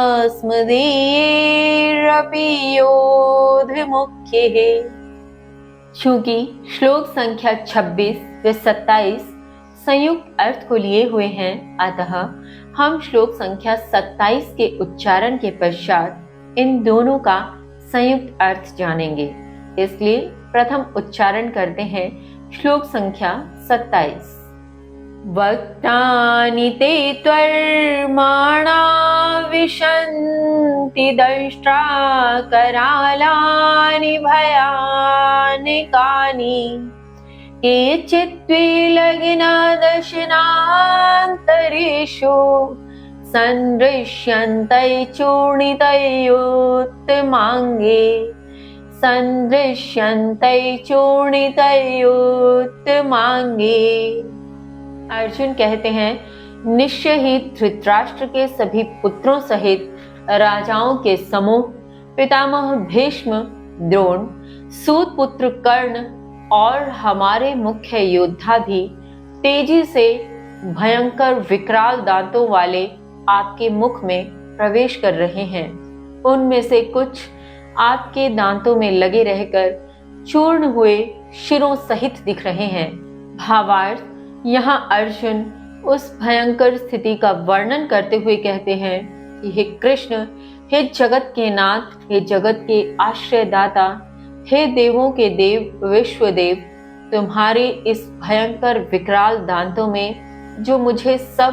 योधमुख्यैः। चूंकि श्लोक संख्या 26 व 27 संयुक्त अर्थ को लिए हुए हैं, अतः हम श्लोक संख्या 27 के उच्चारण के पश्चात इन दोनों का संयुक्त अर्थ जानेंगे। इसलिए प्रथम उच्चारण करते हैं श्लोक संख्या 27। वक्तानि ते त्वर्माणा विशन्ति दंष्ट्रा करालानि भयानकानि केचित् विलग्ना दशनान्तरेषु सन्दृश्यन्तै चूर्णितयोत्तमाङ्गे सन्दृश्यन्तै चूर्णितयोत्तमाङ्गे। अर्जुन कहते हैं, निश्चय ही धृतराष्ट्र के सभी पुत्रों सहित राजाओं के समूह, पितामह भीष्म, द्रोण, सूत पुत्र कर्ण और हमारे मुख्य योद्धा भी तेजी से भयंकर विकराल दांतों वाले आपके मुख में प्रवेश कर रहे हैं। उनमें से कुछ आपके दांतों में लगे रहकर चूर्ण हुए शिरों सहित दिख रहे हैं। भावार्थ, यहाँ अर्जुन उस भयंकर स्थिति का वर्णन करते हुए कहते हैं कि हे कृष्ण, हे जगत के नाथ, हे जगत के आश्रयदाता, हे देवों के देव विश्वदेव, तुम्हारे इस भयंकर विकराल दांतों में जो मुझे सब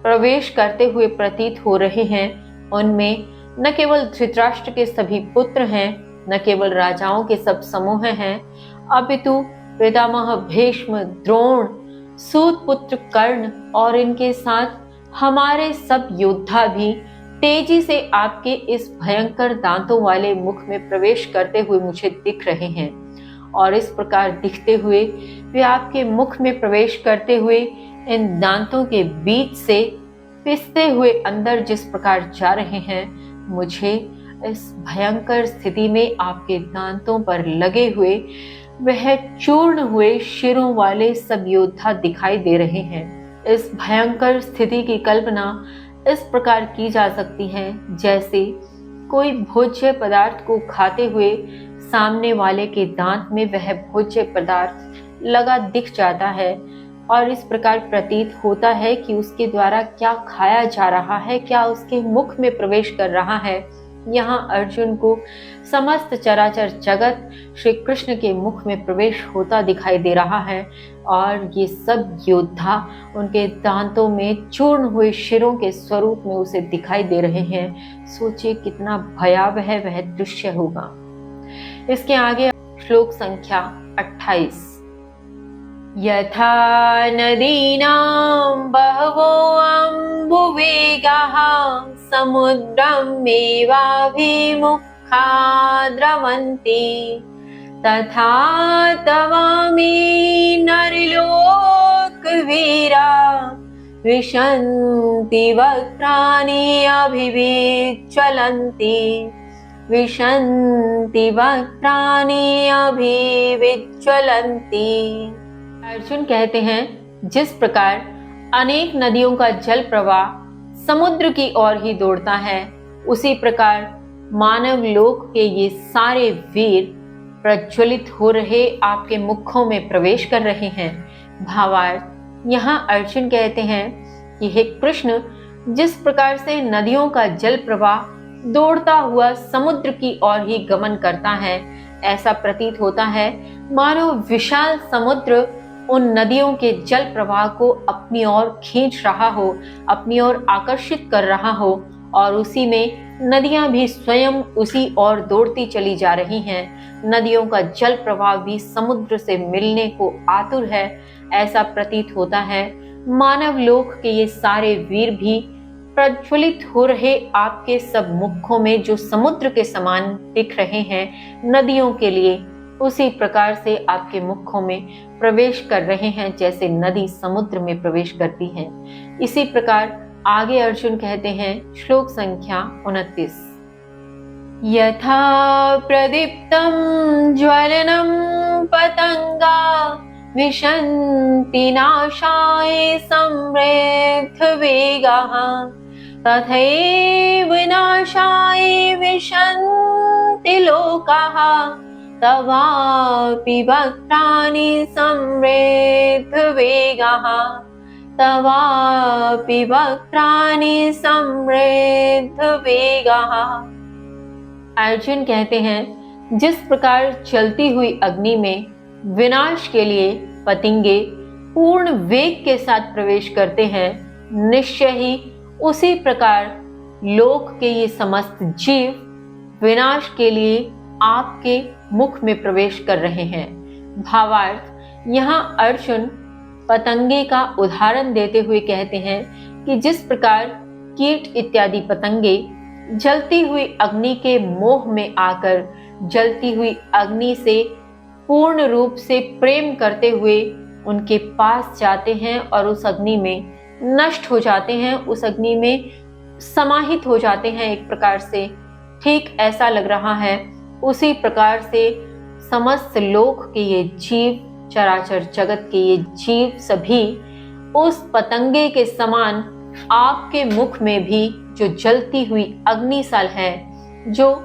प्रवेश करते हुए प्रतीत हो रहे हैं, उनमें न केवल धृतराष्ट्र के सभी पुत्र हैं, न केवल राजाओं के सब समूह हैं, अपितु पितामह भीष्म, द्रोण, सूत पुत्र कर्ण और इनके साथ हमारे सब योद्धा भी तेजी से आपके इस भयंकर दांतों वाले मुख में प्रवेश करते हुए मुझे दिख रहे हैं। और इस प्रकार दिखते हुए वे आपके मुख में प्रवेश करते हुए इन दांतों के बीच से पिसते हुए अंदर जिस प्रकार जा रहे हैं, मुझे इस भयंकर स्थिति में आपके दांतों पर लगे हुए वह चूर्ण हुए शिरों वाले सब योद्धा दिखाई दे रहे हैं। इस भयंकर स्थिति की कल्पना इस प्रकार की जा सकती हैं जैसे कोई भोज्य पदार्थ को खाते हुए सामने वाले के दांत में वह भोज्य पदार्थ लगा दिख जाता है और इस प्रकार प्रतीत होता है कि उसके द्वारा क्या खाया जा रहा है, क्या उसके मुख में प्रवेश कर रहा है। यहाँ अर्जुन को समस्त चराचर जगत श्री कृष्ण के मुख में प्रवेश होता दिखाई दे रहा है और ये सब योद्धा उनके दांतों में चूर्ण हुए शिरों के स्वरूप में उसे दिखाई दे रहे हैं। सोचिए कितना भयावह वह दृश्य होगा। इसके आगे श्लोक संख्या 28। यथा नदीनां बहवो अम्बुवेगाः समुद्रमेवाभिमुखा द्रवन्ति तथा तवामि नरलोकवीरा विशन्ति वक्त्राणि अभिविज्ज्वलन्ति विशन्ति वक्त्राणि अभिविज्ज्वलन्ति। अर्जुन कहते हैं, जिस प्रकार अनेक नदियों का जल प्रवाह समुद्र की ओर ही दौड़ता है, उसी प्रकार मानव लोक के ये सारे वीर प्रज्वलित हो रहे आपके मुखों में प्रवेश कर रहे हैं। भावार्थ, यहाँ अर्जुन कहते हैं कि हे कृष्ण, जिस प्रकार से नदियों का जल प्रवाह दौड़ता हुआ समुद्र की ओर ही गमन करता है, ऐसा प्रतीत होता है मानो विशाल समुद्र उन नदियों के जल प्रवाह को अपनी ओर खींच रहा हो, अपनी ओर आकर्षित कर रहा हो और उसी में नदियां भी स्वयं उसी ओर दौड़ती चली जा रही हैं। नदियों का जल प्रवाह भी समुद्र से मिलने को आतुर है, ऐसा प्रतीत होता है। मानव लोक के ये सारे वीर भी प्रज्वलित हो रहे आपके सब मुखों में जो समुद्र के समान दिख रहे हैं नदियों के लिए, उसी प्रकार से आपके मुखों में प्रवेश कर रहे हैं जैसे नदी समुद्र में प्रवेश करती है। इसी प्रकार आगे अर्जुन कहते हैं श्लोक संख्या 29। यथा प्रदीप्तं ज्वलनं पतंगा विशन्ति नाशाय समृद्धवेगाः तथैव नाशाय विशन्ति लोकाः तवापि वक्त्राणि समृद्धवेगाः तवापि वक्त्राणि समृद्धवेगाः। अर्जुन कहते हैं, जिस प्रकार चलती हुई अग्नि में विनाश के लिए पतंगे पूर्ण वेग के साथ प्रवेश करते हैं, निश्चय ही उसी प्रकार लोक के ये समस्त जीव विनाश के लिए आपके मुख में प्रवेश कर रहे हैं। भावार्थ, यहाँ अर्जुन पतंगे का उदाहरण देते हुए कहते हैं कि जिस प्रकार कीट इत्यादि पतंगे जलती हुई अग्नि के मोह में आकर जलती हुई अग्नि से पूर्ण रूप से प्रेम करते हुए उनके पास जाते हैं और उस अग्नि में नष्ट हो जाते हैं, उस अग्नि में समाहित हो जाते हैं एक प्रकार से, ठीक ऐसा लग रहा है। उसी प्रकार से समस्त लोक के ये जीव, चराचर जगत के ये जीव सभी उस पतंगे के समान आपके मुख में भी जो जलती हुई अग्निसाल है, जो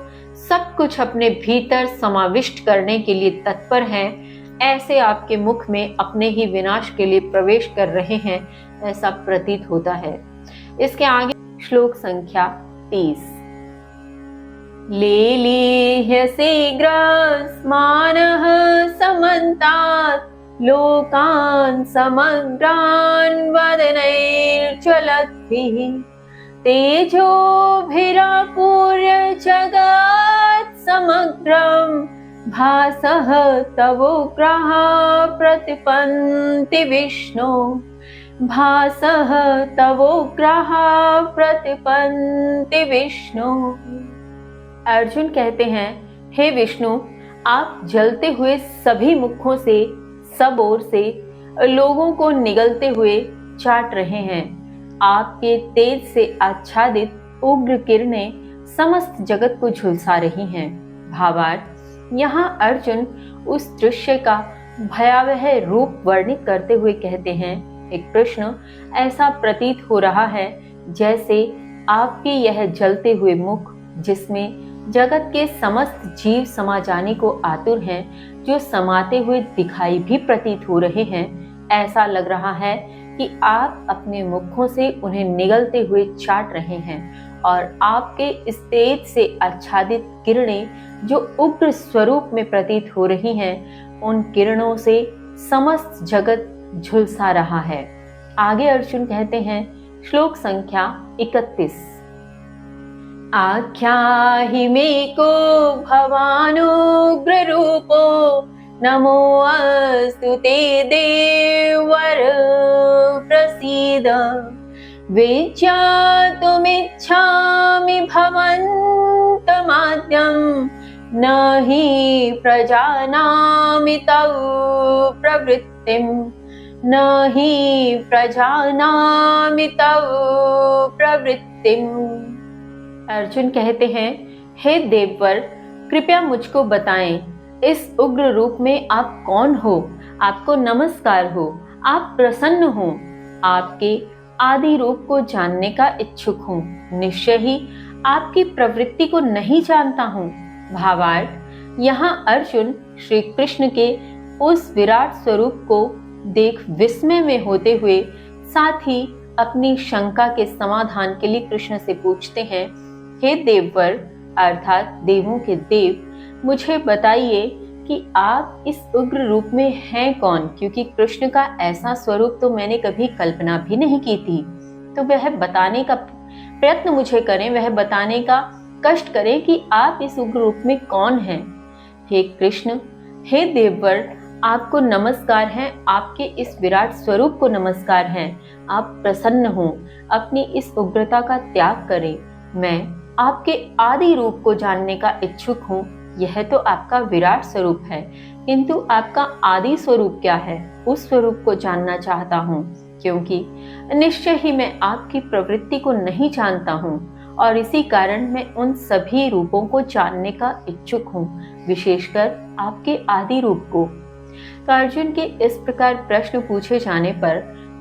सब कुछ अपने भीतर समाविष्ट करने के लिए तत्पर है, ऐसे आपके मुख में अपने ही विनाश के लिए प्रवेश कर रहे हैं, ऐसा प्रतीत होता है। इसके आगे श्लोक संख्या 30। लेलीह्यसे ग्रास्मानः समन्तात् लोकान् समग्रान् वदनैर्ज्वलद्भिः तेजोभिरापूर्य जगत् समग्रम् भासः तवोग्रः प्रतिपन्ति विष्णु भासः तवोग्रः प्रतिपन्ति विष्णु। अर्जुन कहते हैं, हे विष्णु, आप जलते हुए सभी मुखों से सब ओर से लोगों को निगलते हुए चाट रहे हैं। आपके तेज से आच्छादित उग्र किरणें समस्त जगत को झुलसा रही हैं। भावार्थ, यहाँ अर्जुन उस दृश्य का भयावह रूप वर्णित करते हुए कहते हैं, हे कृष्ण, ऐसा प्रतीत हो रहा है जैसे आपके यह जलते हुए मुख, जिसमें जगत के समस्त जीव समा जाने को आतुर हैं, जो समाते हुए दिखाई भी प्रतीत हो रहे हैं, ऐसा लग रहा है कि आप अपने मुखों से उन्हें निगलते हुए चाट रहे हैं और आपके इस तेज से आच्छादित किरणें जो उग्र स्वरूप में प्रतीत हो रही हैं, उन किरणों से समस्त जगत झुलसा रहा है। आगे अर्जुन कहते हैं, श्लोक संख्या 31। आख्याहि मे को भवानुग्र रूपो नमोऽस्तु ते देववर प्रसीद। विज्ञातुमिच्छामि भवन्तमाद्यं न हि प्रजानामि तव प्रवृत्तिं न हि प्रजानामि तव प्रवृत्तिम्। अर्जुन कहते हैं, हे देववर, कृपया मुझको बताएं, इस उग्र रूप में आप कौन हो? आपको नमस्कार हो, आप प्रसन्न हो। आपके आदि रूप को जानने का इच्छुक हूँ। निश्चय ही आपकी प्रवृत्ति को नहीं जानता हूँ। भावार्थ, यहाँ अर्जुन श्री कृष्ण के उस विराट स्वरूप को देख विस्मय में होते हुए साथ ही अपनी शंका के समाधान के लिए कृष्ण से पूछते हैं, हे देववर अर्थात देवों के देव, मुझे बताइए कि आप इस उग्र रूप में हैं कौन? क्योंकि कृष्ण का ऐसा स्वरूप तो मैंने कभी कल्पना भी नहीं की थी। तो वह बताने का प्रयत्न मुझे करें, वह बताने का कष्ट करें कि आप इस उग्र रूप में कौन हैं। हे कृष्ण, हे देववर, आपको नमस्कार है, आपके इस विराट स्वरूप को नमस्कार है। आप प्रसन्न हो, अपनी इस उग्रता का त्याग करें। मैं आपके आदि रूप को जानने का इच्छुक हूँ। यह तो आपका विराट स्वरूप है, किंतु आपका आदि स्वरूप क्या है, उस स्वरूप को जानना चाहता हूँ, क्योंकि निश्चय ही मैं आपकी प्रवृत्ति को नहीं जानता हूँ और इसी कारण मैं उन सभी रूपों को जानने का इच्छुक हूँ, विशेषकर आपके आदि रूप को। तो अर्जुन के इस प्रकार प्रश्न पूछे जाने पर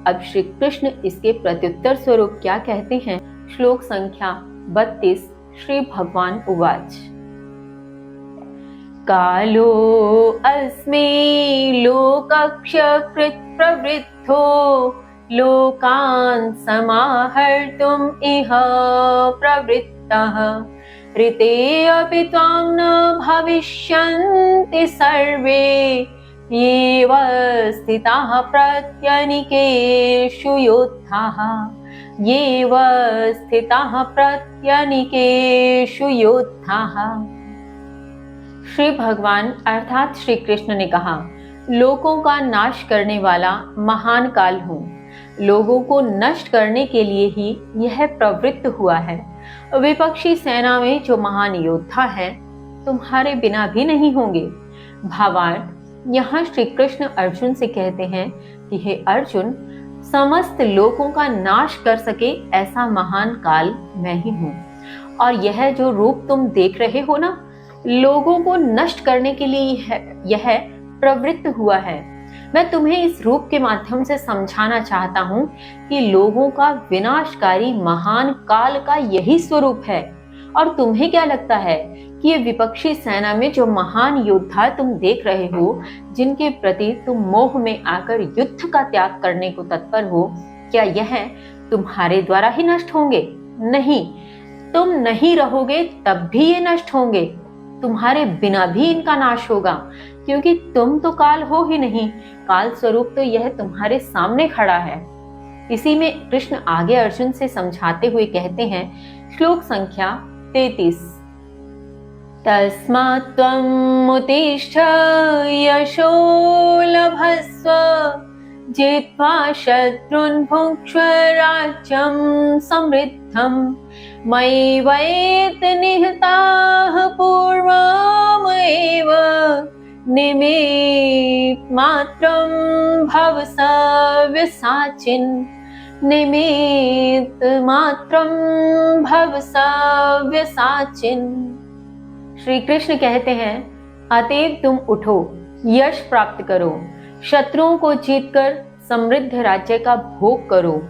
अब श्री कृष्ण इसके प्रत्युत्तर स्वरूप क्या कहते हैं? श्लोक संख्या 32। श्री भगवान उवाच, कालो अस्मि लोकक्षकृत् प्रवृद्धो लोकान् समाहर्तुम् इह प्रवृत्तः ऋते अपि त्वां न भविष्यन्ति सर्वे येव स्थिताः प्रत्यनीकेषु योद्धाः येव स्थिताः प्रत्यनीकेषु योद्धाः। श्री भगवान अर्थात श्री कृष्ण ने कहा, लोगों का नाश करने वाला महान काल हूँ। लोगों को नष्ट करने के लिए ही यह प्रवृत्त हुआ है। विपक्षी सेना में जो महान योद्धा है तुम्हारे बिना भी नहीं होंगे। भावार्थ, यहाँ श्री कृष्ण अर्जुन से कहते हैं कि हे अर्जुन, समस्त लोगों का नाश कर सके ऐसा महान काल मैं ही हूँ। और यह जो रूप तुम देख रहे हो ना, लोगों को नष्ट करने के लिए यह प्रवृत्त हुआ है। मैं तुम्हें इस रूप के माध्यम से समझाना चाहता हूँ कि लोगों का विनाशकारी महान काल का यही स्वरूप है। और तुम्हें क्या लगता है कि ये विपक्षी सेना में जो महान योद्धा तुम देख रहे हो, जिनके प्रति तुम मोह में आकर युद्ध का त्याग करने को तत्पर हो, क्या यह तुम्हारे द्वारा ही नष्ट होंगे? नहीं, तुम नहीं रहोगे तब भी ये नष्ट होंगे। तुम्हारे बिना भी इनका नाश होगा, क्योंकि तुम तो काल हो ही नहीं। काल स्वरूप तो यह तुम्हारे सामने खड़ा है। इसी में कृष्ण आगे अर्जुन से समझाते हुए कहते हैं, श्लोक संख्या 33, तस्मात् त्वम् उत्तिष्ठ यशो लभस्व जित्वा शत्रुन् भुङ्क्ष्व राज्यं समृद्धम् मयैवैत निहताः पूर्वमेव निमित्तमात्रं भव सव्यसाचिन् निमित्तमात्रं भव सव्यसाचिन्। श्री कृष्ण कहते हैं, अतएव तुम उठो, यश प्राप्त करो, शत्रुओं को जीतकर समृद्ध राज्य का भोग करो।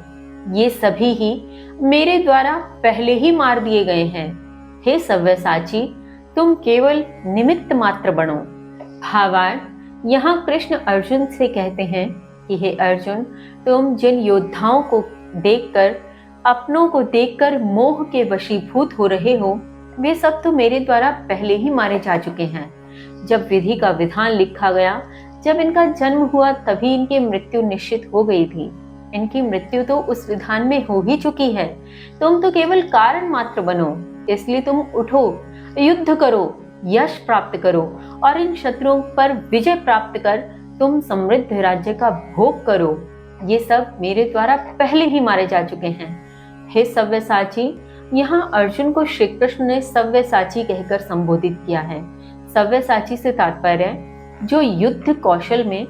ये सभी ही मेरे द्वारा पहले ही मार दिए गए हैं। हे सव्यसाची, तुम केवल निमित्त मात्र बनो। भावार्थ, यहाँ कृष्ण अर्जुन से कहते हैं कि हे अर्जुन, तुम जिन योद्धाओं को देखकर, अपनों को देखकर मोह के वशीभूत हो रहे हो, वे सब तो मेरे द्वारा पहले ही मारे जा चुके हैं। जब विधि का विधान लिखा गया, जब इनका जन्म हुआ, तभी इनकी मृत्यु निश्चित हो गई थी। इनकी मृत्यु तो उस विधान में हो ही चुकी है। तुम तो केवल कारण मात्र बनो। इसलिए तुम उठो, युद्ध करो, यश प्राप्त करो और इन शत्रुओं पर विजय प्राप्त कर तुम समृद्ध राज्य का भोग करो। ये सब मेरे द्वारा पहले ही मारे जा चुके हैं। हे सव्यसाची, यहाँ अर्जुन को श्री कृष्ण ने सव्यसाची कहकर संबोधित किया है। सव्यसाची से तात्पर्य जो युद्ध कौशल में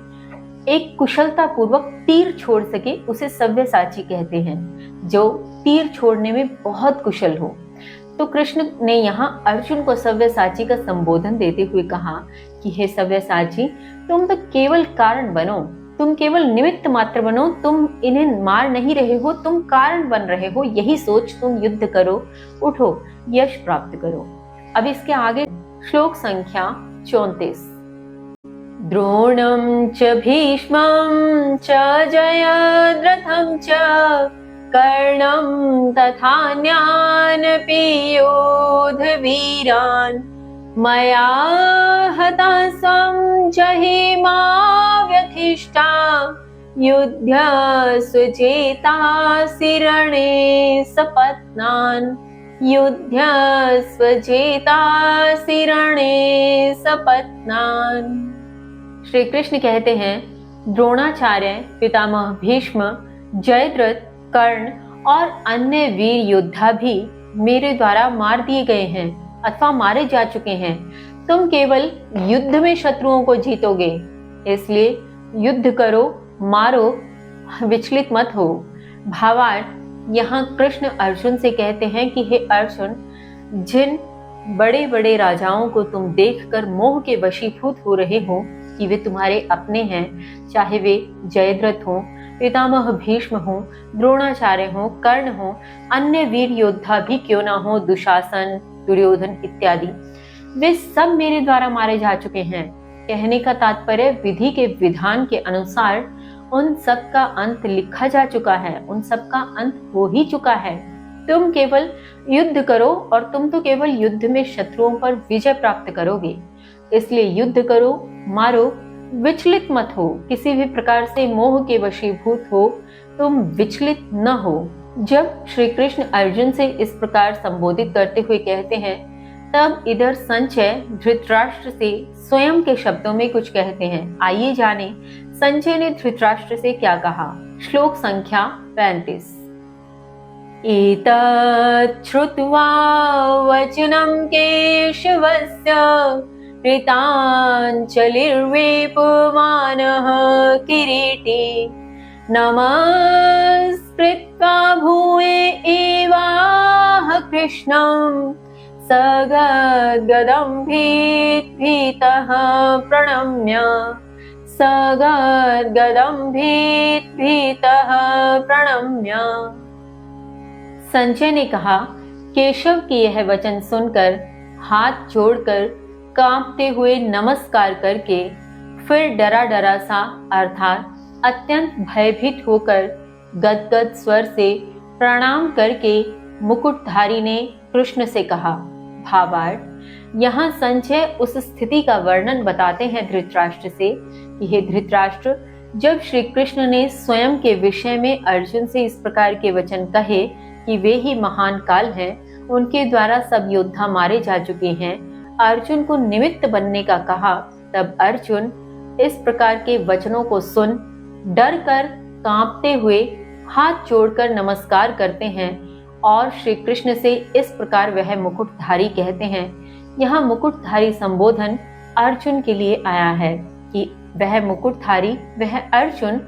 एक कुशलता पूर्वक तीर छोड़ सके, उसे सव्यसाची कहते हैं। जो तीर छोड़ने में बहुत कुशल हो। तो कृष्ण ने यहाँ अर्जुन को सव्यसाची का संबोधन देते हुए कहा कि हे सव्यसाची, तुम तो केवल कारण बनो, तुम केवल निमित्त मात्र बनो। तुम इन्हें मार नहीं रहे हो, तुम कारण बन रहे हो। यही सोच तुम युद्ध करो, उठो, यश प्राप्त करो। अब इसके आगे श्लोक संख्या 34। द्रोणं च भीष्मं च जयद्रथं च कर्णं तथान्यानपि योधवीरान् मया हतास्त्वं जहिमा व्यथिष्ठा युध्यस्व चेतासि रणे सपत्नान् युध्यस्व चेतासि रणे सपत्नान्। श्री कृष्ण कहते हैं, द्रोणाचार्य, पितामह भीष्म, जयद्रथ, कर्ण और अन्य वीर योद्धा भी मेरे द्वारा मार दिए गए हैं अथवा मारे जा चुके हैं। तुम केवल युद्ध में शत्रुओं को जीतोगे। इसलिए युद्ध करो, मारो, विचलित मत हो। भावार्थ, यहाँ कृष्ण अर्जुन से कहते हैं कि हे अर्जुन, जिन बड़े बड़े राजाओं को तुम देखकर मोह के वशीभूत हो रहे हो कि वे तुम्हारे अपने हैं, चाहे वे जयद्रथ हो, पितामह भीष्म हो, द्रोणाचार्य हो, कर्ण हो, अन्य वीर योद्धा भी क्यों ना हो, दुशासन, दुर्योधन इत्यादि, वे सब मेरे द्वारा मारे जा चुके हैं। कहने का तात्पर्य, विधि के विधान के अनुसार उन सब का अंत लिखा जा चुका है, उन सब का अंत हो ही चुका है। तुम केवल युद्ध करो और तुम तो केवल युद्ध में शत्रुओं पर विजय प्राप्त करोगे। इसलिए युद्ध करो, मारो, विचलित मत हो, किसी भी प्रकार से मोह के वशीभूत हो, तुम विचलित न हो। जब श्री कृष्ण अर्जुन से इस प्रकार संबोधित करते हुए कहते हैं, तब इधर संजय धृतराष्ट्र से स्वयं के शब्दों में कुछ कहते हैं। आइए जाने संजय ने धृतराष्ट्र से क्या कहा। श्लोक संख्या 35। एतत् श्रुत्वा वचनं केशवस्य कृताञ्जलिर्वेपमानः किरीटी नमस्कृत्वा भूये एवाह कृष्णं सगद्गदं भीतः प्रणम्य सगद्गदं भीतः प्रणम्य। संजय ने कहा, केशव की यह वचन सुनकर हाथ जोड़कर कांपते हुए नमस्कार करके फिर डरा डरा सा अर्थात अत्यंत भयभीत होकर गदगद स्वर से प्रणाम करके मुकुटधारी ने कृष्ण से कहा। भावार्थ, यहाँ संजय उस स्थिति का वर्णन बताते हैं धृतराष्ट्र से कि हे धृतराष्ट्र, जब श्री कृष्ण ने स्वयं के विषय में अर्जुन से इस प्रकार के वचन कहे कि वे ही महान काल हैं, उनके द्वारा सब योद्धा मारे जा चुके हैं, अर्जुन को निमित्त बनने का कहा, तब अर्जुन इस प्रकार के वचनों को सुन डर कर कांपते हुए हाथ जोड़कर नमस्कार करते हैं और श्री कृष्ण से इस प्रकार वह मुकुटधारी कहते हैं। यहाँ मुकुटधारी संबोधन अर्जुन के लिए आया है कि वह मुकुटधारी, वह अर्जुन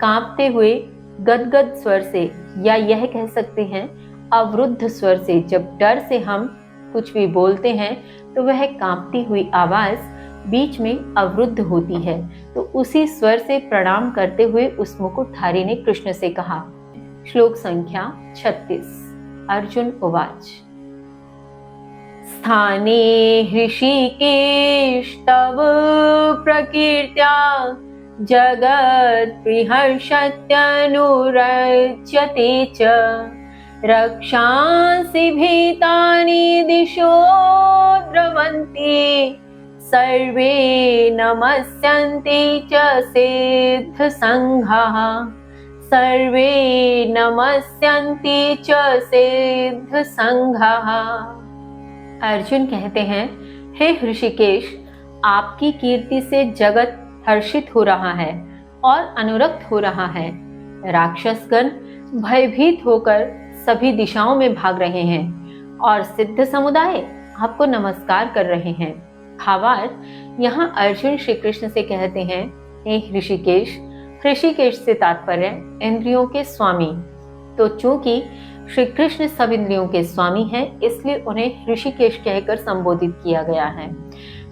कांपते हुए गदगद स्वर से, या यह कह सकते हैं अवरुद्ध स्वर से, जब डर से हम कुछ भी बोलते हैं तो वह कांपती हुई आवाज बीच में अवरुद्ध होती है, तो उसी स्वर से प्रणाम करते हुए उस मुकुटधारी ने कृष्ण से कहा। श्लोक संख्या 36। अर्जुन उवाच स्थाने हृषीकेश तव प्रकीर्त्या जगत्प्रिहर्षत्यनुरज्यते च रक्षांसि भीतानि दिशो द्रवन्ति सर्वे नमस्यन्ति च सिद्धसङ्घाः सर्वे नमस्यन्ति च सिद्धसङ्घाः। अर्जुन कहते हैं, हे ऋषिकेश, आपकी कीर्ति से जगत हर्षित हो रहा है और अनुरक्त हो रहा है। राक्षसगण भयभीत होकर सभी दिशाओं में भाग रहे हैं और सिद्ध समुदाय आपको नमस्कार कर रहे हैं। भावार्थ, यहाँ अर्जुन श्री कृष्ण से कहते हैं, हे ऋषिकेश, ऋषिकेश से तात्पर्य इंद्रियों के स्वामी। तो चूंकि श्री कृष्ण सब इंद्रियों के स्वामी हैं, इसलिए उन्हें ऋषिकेश कहकर संबोधित किया गया है।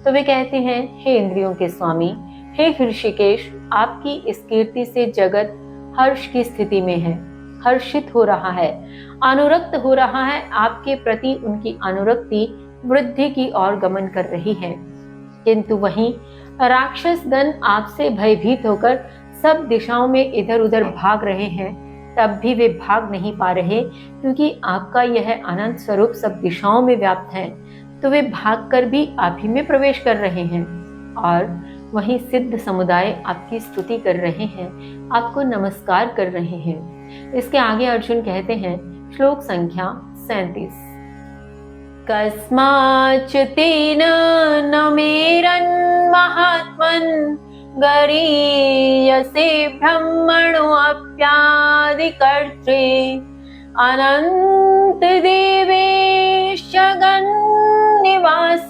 तो वे कहते हैं, हे इंद्रियों के स्वामी, हे ऋषिकेश, आपकी इस कीर्ति से जगत हर्ष की स्थिति में है, हर्षित हो रहा है, अनुरक्त हो रहा है। आपके प्रति उनकी अनुरक्ति वृद्धि की ओर गमन कर रही है। किंतु वहीं राक्षसगण आपसे भयभीत होकर सब दिशाओं में इधर उधर भाग रहे हैं, तब भी वे भाग नहीं पा रहे, क्योंकि आपका यह अनंत स्वरूप सब दिशाओं में व्याप्त है। तो वे भागकर भी आप ही में प्रवेश कर रहे हैं। और वहीं सिद्ध समुदाय आपकी स्तुति कर रहे हैं, आपको नमस्कार कर रहे हैं। इसके आगे अर्जुन कहते हैं, श्लोक संख्या 37। कस्माच्च तेन न मेरन् महात्मन् गरीयसे ब्रह्मणोऽप्यादिकर्त्रे अनंत देवेश जगन्निवास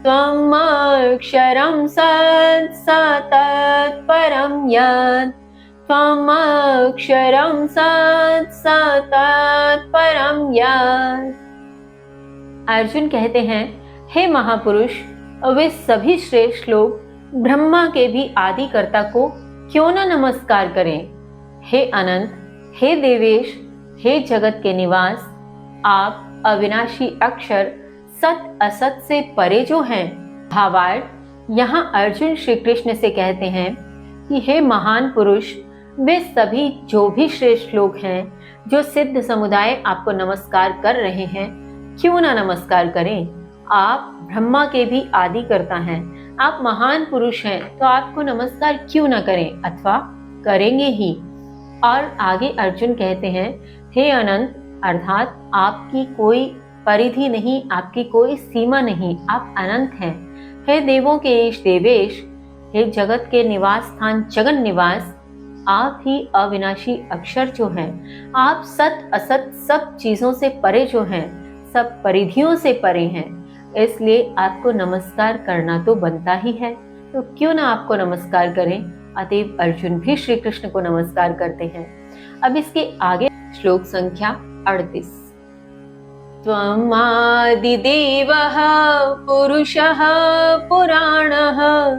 त्वमक्षरं सत्तत्परं यत् त्वमक्षरं सत्तत्परं यत्। अर्जुन कहते हैं, हे महापुरुष, वे सभी श्रेष्ठ लोग ब्रह्मा के भी आदिकर्ता को क्यों न नमस्कार करें। हे अनंत, हे देवेश, हे जगत के निवास, आप अविनाशी अक्षर सत असत से परे जो हैं। भावार्थ, यहाँ अर्जुन श्री कृष्ण से कहते हैं कि हे महान पुरुष, वे सभी जो भी श्रेष्ठ लोग हैं, जो सिद्ध समुदाय आपको नमस्कार कर रहे हैं, क्यों ना नमस्कार करें। आप ब्रह्मा के भी आदि करता हैं, आप महान पुरुष हैं, तो आपको नमस्कार क्यों ना करें, अथवा करेंगे ही। और आगे अर्जुन कहते हैं, हे अनंत, अर्थात आपकी कोई परिधि नहीं, आपकी कोई सीमा नहीं, आप अनंत हैं। हे देवों के ईश देवेश, हे जगत के निवास स्थान जगन निवास, आप ही अविनाशी अक्षर जो हैं, आप सत असत सब चीजों से परे जो हैं, सब परिधियों से परे हैं, इसलिए आपको नमस्कार करना तो बनता ही है। तो क्यों ना आपको नमस्कार करें। अतएव अर्जुन भी श्री कृष्ण को नमस्कार करते हैं। अब इसके आगे श्लोक संख्या 38। त्वमादिदेवः पुरुषः पुराणः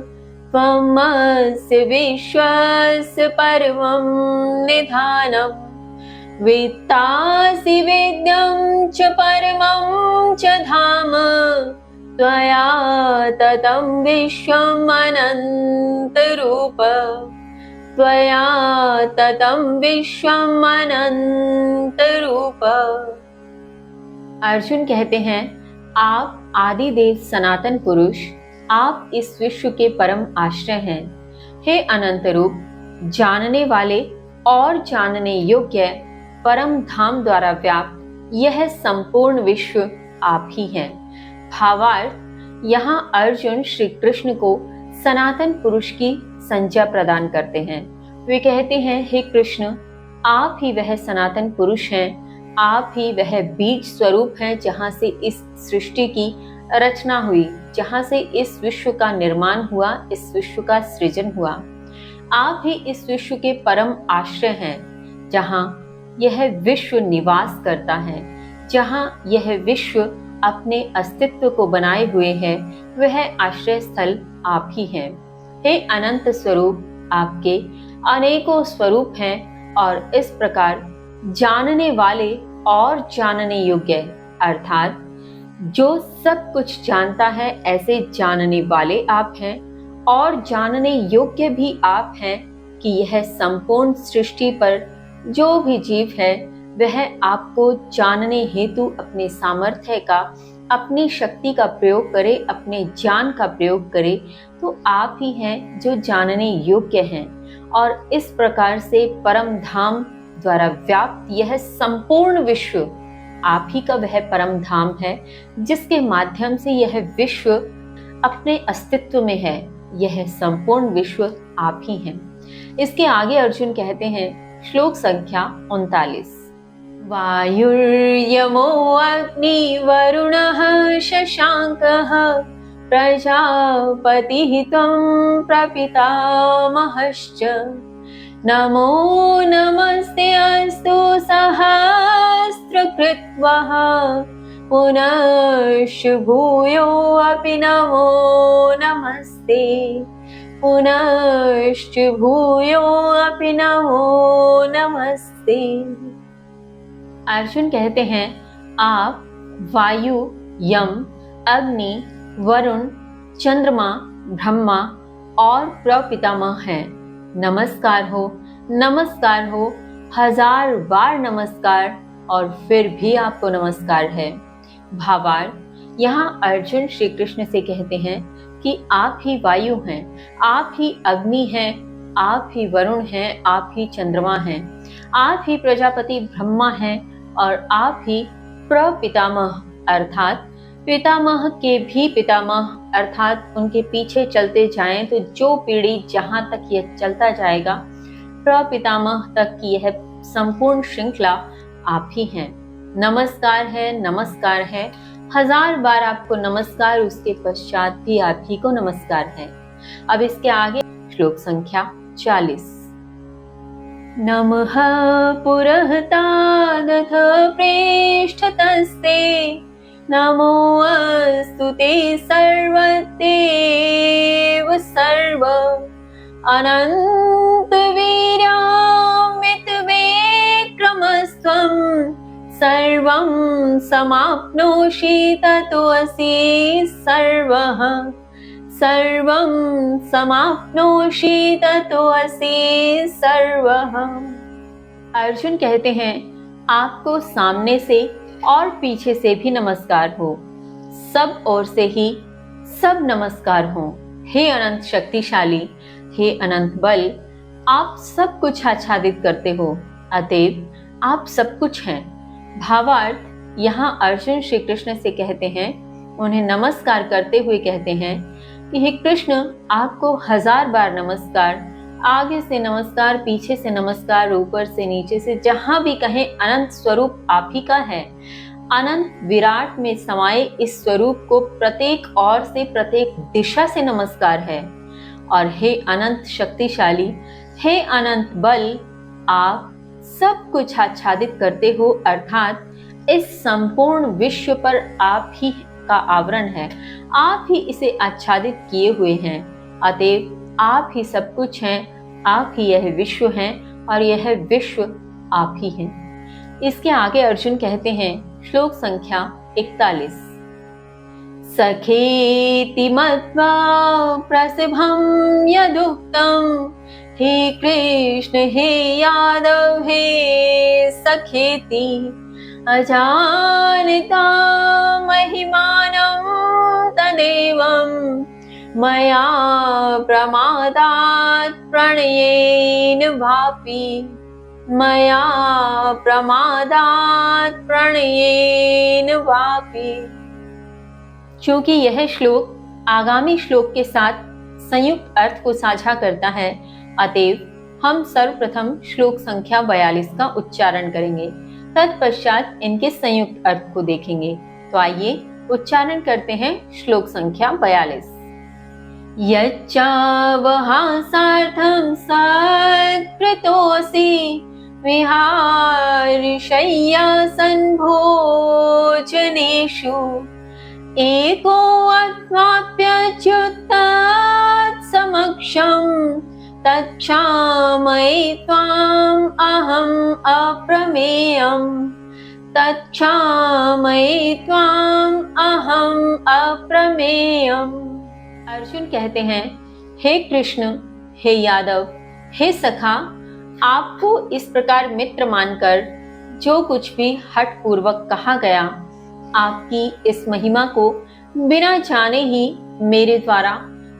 त्वमस्य विश्वस्य परमं निधानम् वित्तासि वेद्यं च परमं च धाम त्वया ततं विश्वम् अनन्तरूप त्वया ततं विश्वम् अनन्तरूप। अर्जुन कहते हैं, आप आदिदेव सनातन पुरुष, आप इस विश्व के परम आश्रय हैं। हे अनंत रूप, जानने वाले और जानने योग्य परम धाम द्वारा व्याप्त यह संपूर्ण विश्व आप ही हैं। भावार्थ, यहाँ अर्जुन श्री कृष्ण को सनातन पुरुष की संज्ञा प्रदान करते हैं। वे कहते हैं, हे कृष्ण, आप ही वह सनातन पुरुष हैं, आप ही वह बीज स्वरूप हैं जहाँ से इस सृष्टि की रचना हुई, जहाँ से इस विश्व का निर्माण हुआ, इस विश्व का सृजन हुआ। आप ही इस विश्व के परम आश्रय हैं, जहाँ यह विश्व निवास करता है, जहाँ यह विश्व अपने अस्तित्व को बनाए हुए है, वह आश्रय स्थल आप ही हैं। हे अनंत स्वरूप, आपके अनेकों स्वरूप हैं, और इस प्रकार जानने वाले और जानने योग्य अर्थात जो सब कुछ जानता है ऐसे जानने वाले आप हैं और जानने योग्य भी आप हैं कि यह संपूर्ण सृष्टि पर जो भी जीव है वह आपको जानने हेतु अपने सामर्थ्य का, अपनी शक्ति का प्रयोग करे, अपने ज्ञान का प्रयोग करे, तो आप ही हैं जो जानने योग्य हैं। और इस प्रकार से परम धाम द्वारा व्याप्त यह संपूर्ण विश्व आप ही का वह परम धाम है जिसके माध्यम से यह विश्व अपने अस्तित्व में है। यह संपूर्ण विश्व आप ही हैं। इसके आगे अर्जुन कहते हैं, श्लोक संख्या 39, वायुर्यमो अग्नि वरुणः शशांकः प्रजापतिः त्वं प्रपितामहश्च नमो नमस्ते अस्तु सहस्रकृत्वः पुनश्च भूयोऽपि नमो नमस्ते पुनश्च भूयोऽपि नमो नमस्ते। अर्जुन कहते हैं, आप वायु, यम, अग्नि, वरुण, चंद्रमा, ब्रह्मा और प्रपितामह हैं। नमस्कार हो, नमस्कार हो, 1000 बार नमस्कार और फिर भी आपको नमस्कार है। भावार्थ, यहाँ अर्जुन श्री कृष्ण से कहते हैं कि आप ही वायु हैं, आप ही अग्नि हैं, आप ही वरुण हैं, आप ही चंद्रमा हैं, आप ही प्रजापति ब्रह्मा हैं और आप ही प्रपितामह अर्थात पितामह के भी पितामह अर्थात उनके पीछे चलते जाएं तो जो पीढ़ी जहां तक यह चलता जाएगा प्रपितामह तक की यह संपूर्ण श्रृंखला आप ही हैं। नमस्कार है, नमस्कार है, 1000 बार आपको नमस्कार, उसके पश्चात भी आप ही को नमस्कार है। अब इसके आगे श्लोक संख्या 40, नमः पुरहतादथ प्रेष्ठतस्ते नमोऽस्तु ते सर्वदेव सर्व अनन्तवीर्यामितविक्रमस्त्वं सर्वं समाप्नोषि ततोऽसि सर्वः सर्वं समाप्नोषि ततोऽसि सर्वः। अर्जुन कहते हैं, आपको सामने से और पीछे से भी नमस्कार हो, सब ओर से ही सब नमस्कार हो। हे अनंत शक्तिशाली, हे अनंत बल, आप सब कुछ आच्छादित करते हो, अतएव आप सब कुछ हैं। भावार्थ, यहाँ अर्जुन श्री कृष्ण से कहते हैं, उन्हें नमस्कार करते हुए कहते हैं कि हे कृष्ण, आपको 1000 बार नमस्कार, आगे से नमस्कार, पीछे से नमस्कार, ऊपर से नीचे से, जहां भी कहें अनंत स्वरूप आप ही का है। अनंत विराट में समाये इस स्वरूप को प्रत्येक ओर से, प्रत्येक दिशा से नमस्कार है। और हे अनंत शक्तिशाली, हे अनंत बल, आप सब कुछ आच्छादित करते हो, अर्थात इस संपूर्ण विश्व पर आप ही का आवरण है, आप ही इसे आच्छादित किए हुए हैं, अतएव आप ही सब कुछ हैं, आप ही यह विश्व हैं और यह विश्व आप ही हैं। इसके आगे अर्जुन कहते हैं, श्लोक संख्या 41, सखेति मत्वा प्रसभं यदुक्तं हे कृष्ण हे यादव हे सखेति अजानता महिमानं तदेवं मया प्रमादात् प्रणयेन वापि मया प्रमादात् प्रणयेन वापि। चूंकि यह श्लोक आगामी श्लोक के साथ संयुक्त अर्थ को साझा करता है, अतएव हम सर्वप्रथम श्लोक संख्या 42 का उच्चारण करेंगे, तत्पश्चात इनके संयुक्त अर्थ को देखेंगे। तो आइए उच्चारण करते हैं श्लोक संख्या 42। यच्चावहासार्थं सत्कृतोऽसि विहारशय्यासन् भोजनेषु एको आत्माप्यच्युतात् समक्षं तच्छामये त्वाम् अहम् अप्रमेयम्, तच्छामये त्वाम् अहम् अप्रमेयम्। अर्जुन कहते हैं, हे कृष्ण, हे यादव, हे सखा, आपको इस प्रकार मित्र मानकर जो कुछ भी हठ पूर्वक कहा गया, आपकी इस महिमा को बिना जाने ही मेरे द्वारा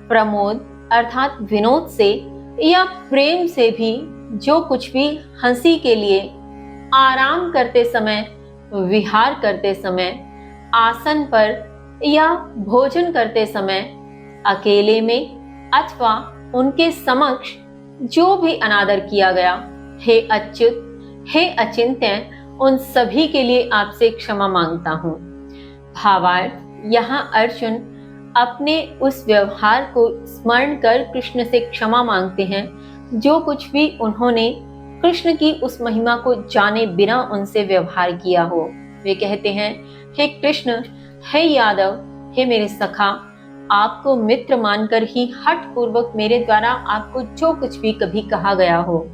प्रमोद अर्थात विनोद से या प्रेम से भी जो कुछ भी हंसी के लिए, आराम करते समय, विहार करते समय, आसन पर या भोजन करते समय, अकेले में अथवा उनके समक्ष जो भी अनादर किया गया, हे अच्युत, हे अचिंत्य, उन सभी के लिए आपसे क्षमा मांगता हूँ। भावार्थ, यहाँ अर्जुन अपने उस व्यवहार को स्मरण कर कृष्ण से क्षमा मांगते हैं जो कुछ भी उन्होंने कृष्ण की उस महिमा को जाने बिना उनसे व्यवहार किया हो। वे कहते हैं, हे कृष्ण, हे यादव, हे मेरे सखा, आपको मित्र मानकर ही हठ पूर्वक मेरे द्वारा आपको जो कुछ भी कभी कहा गया हो,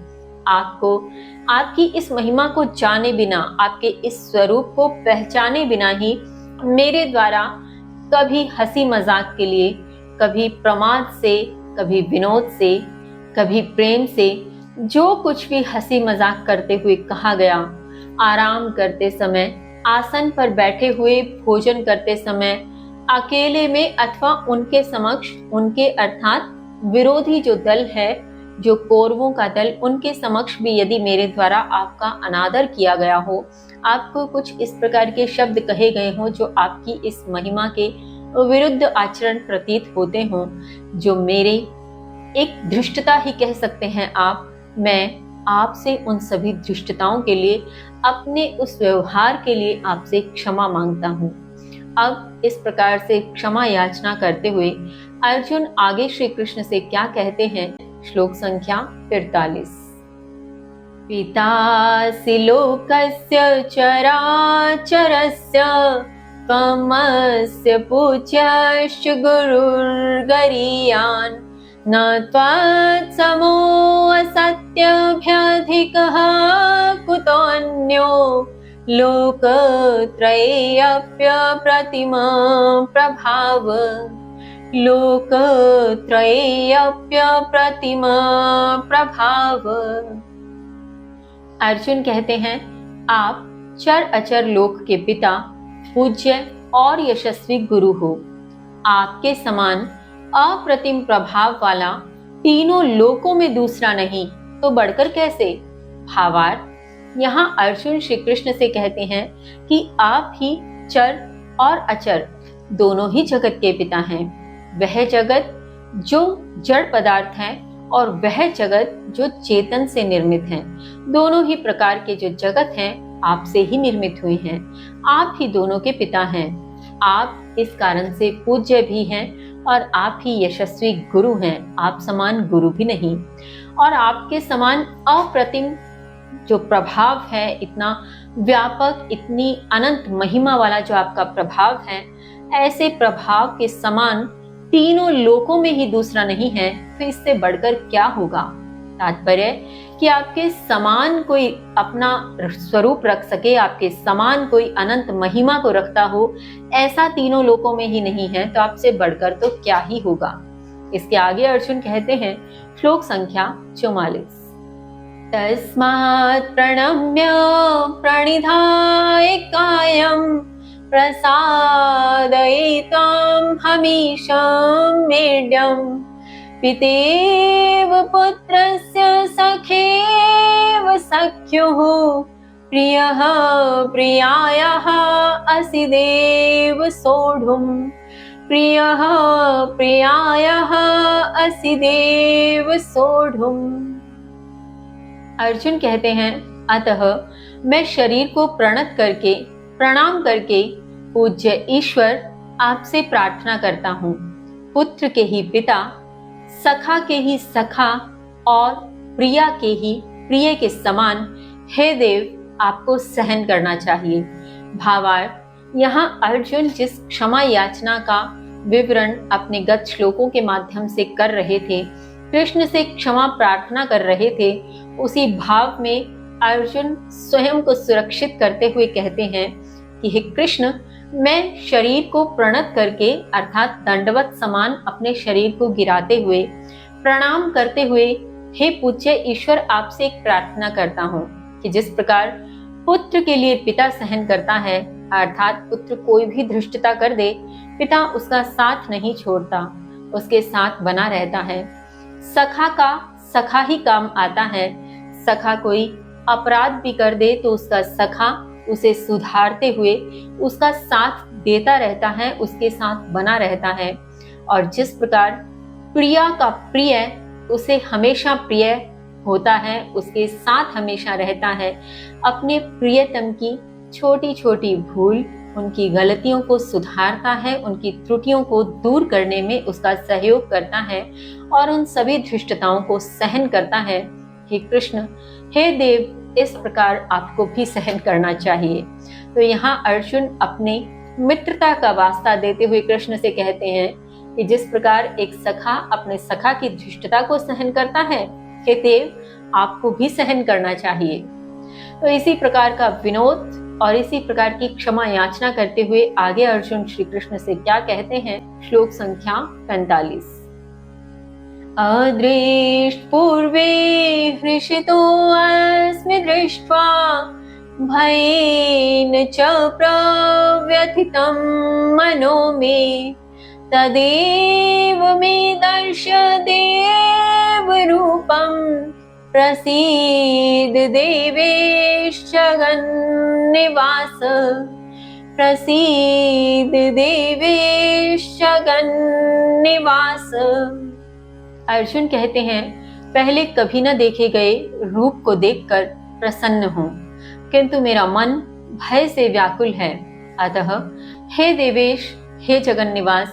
आपको आपकी इस महिमा को जाने बिना, आपके इस स्वरूप को पहचाने बिना ही मेरे द्वारा कभी हंसी मजाक के लिए, कभी प्रमाद से, कभी विनोद से, कभी प्रेम से जो कुछ भी हंसी मजाक करते हुए कहा गया, आराम करते समय, आसन पर बैठे हुए भोजन करते समय, अकेले में अथवा उनके समक्ष, उनके अर्थात विरोधी जो दल है, जो कौरवों का दल, उनके समक्ष भी यदि मेरे द्वारा आपका अनादर किया गया हो, आपको कुछ इस प्रकार के शब्द कहे गए हों जो आपकी इस महिमा के विरुद्ध आचरण प्रतीत होते हों, जो मेरे एक धृष्टता ही कह सकते हैं आप, मैं आपसे उन सभी धृष्टताओं के लिए, अपने उस व्यवहार के लिए आपसे क्षमा मांगता हूँ। अब इस प्रकार से क्षमा याचना करते हुए अर्जुन आगे श्री कृष्ण से क्या कहते हैं? श्लोक संख्या 43। पितासि लोकस्य चराचरस्य त्वमस्य पूज्यश्च गुरुर्गरीयान् न त्वत्समोऽसत्यभ्यधिकः कुतोऽन्यो लोकत्रयेऽप्यप्रतिमा प्रभाव, लोकत्रयेऽप्यप्रतिमा प्रभाव। अर्जुन कहते हैं, आप चर अचर लोक के पिता, पूज्य और यशस्वी गुरु हो। आपके समान अप्रतिम प्रभाव वाला तीनों लोकों में दूसरा नहीं, तो बढ़कर कैसे? भावार्थ, यहाँ अर्जुन श्री कृष्ण से कहते हैं कि आप ही चर और अचर दोनों ही जगत के पिता हैं। वह जगत जो जड़ पदार्थ है और वह जगत जो चेतन से निर्मित है, दोनों ही प्रकार के जो जगत हैं आपसे ही निर्मित हुए हैं। आप ही दोनों के पिता हैं। आप इस कारण से पूज्य भी हैं और आप ही यशस्वी गुरु हैं। आप समान गुरु भी नहीं, और आपके समान अप्रतिम जो प्रभाव है, इतना व्यापक, इतनी अनंत महिमा वाला जो आपका प्रभाव है, ऐसे प्रभाव के समान तीनों लोकों में ही दूसरा नहीं है, तो इससे बढ़कर क्या होगा? तात्पर्य कि आपके समान कोई अपना स्वरूप रख सके, आपके समान कोई अनंत महिमा को रखता हो, ऐसा तीनों लोकों में ही नहीं है, तो आपसे बढ़कर तो क्या ही होगा। इसके आगे अर्जुन कहते हैं, श्लोक संख्या 44। तस्मात् प्रणम्य प्रणिधाय कायं प्रसादयित्वां हमीशं मेढ्यं पितेव पुत्रस्य सखेव सख्युः प्रियः प्रियायाः असि देव सोढुम् प्रियः प्रियायाः असि देव सोढुम्। अर्जुन कहते हैं, अतः मैं शरीर को प्रणत करके, प्रणाम करके पूज्य ईश्वर आपसे प्रार्थना करता हूँ, पुत्र के ही पिता, सखा के ही सखा और प्रिया के ही प्रिय के समान, हे देव आपको सहन करना चाहिए। भावार्थ, यहाँ अर्जुन जिस क्षमा याचना का विवरण अपने गत श्लोकों के माध्यम से कर रहे थे, कृष्ण से क्षमा प्रार्थना कर रहे थे, उसी भाव में अर्जुन स्वयं को सुरक्षित करते हुए कहते हैं कि हे कृष्ण, मैं शरीर को प्रणत करके अर्थात दंडवत समान अपने शरीर को गिराते हुए प्रणाम करते हुए हे पूज्य ईश्वर, आपसे एक प्रार्थना करता हूँ कि जिस प्रकार पुत्र के लिए पिता सहन करता है, अर्थात पुत्र कोई भी धृष्टता कर दे, पिता उसका साथ नहीं छोड़ता, उसके साथ बना रहता है। सखा का सखा ही काम आता है। सखा कोई अपराध भी कर दे तो उसका सखा उसे सुधारते हुए उसका साथ देता रहता है, उसके साथ बना रहता है। और जिस प्रकार प्रिया का प्रिय उसे हमेशा प्रिय होता है, उसके साथ हमेशा रहता है, अपने प्रियतम की छोटी छोटी भूल, उनकी गलतियों को सुधारता है, उनकी त्रुटियों को दूर करने में उसका सहयोग करता है और उन सभी धृष्टताओं को सहन करता है। हे कृष्ण, हे देव, इस प्रकार आपको भी सहन करना चाहिए। तो यहाँ अर्जुन अपने मित्रता का वास्ता देते हुए कृष्ण से कहते हैं कि जिस प्रकार एक सखा अपने सखा की धृष्टता को सहन करता है, हे देव, आपको भी सहन करना चाहिए। तो इसी प्रकार का विनोद और इसी प्रकार की क्षमा याचना करते हुए आगे अर्जुन श्री कृष्ण से क्या कहते हैं, श्लोक संख्या 45। अदृष्ट पूर्वे हृषितोऽस्मि दृष्ट्वा भयेन च प्रव्यथितं मनो मे तदेव मे दर्शय देवरूपं प्रसीद देवेश जगन्निवास प्रसीद देवेश जगन्निवास। अर्जुन कहते हैं, पहले कभी न देखे गए रूप को देखकर प्रसन्न हूँ, किंतु मेरा मन भय से व्याकुल है। अतः हे देवेश, हे जगन्निवास,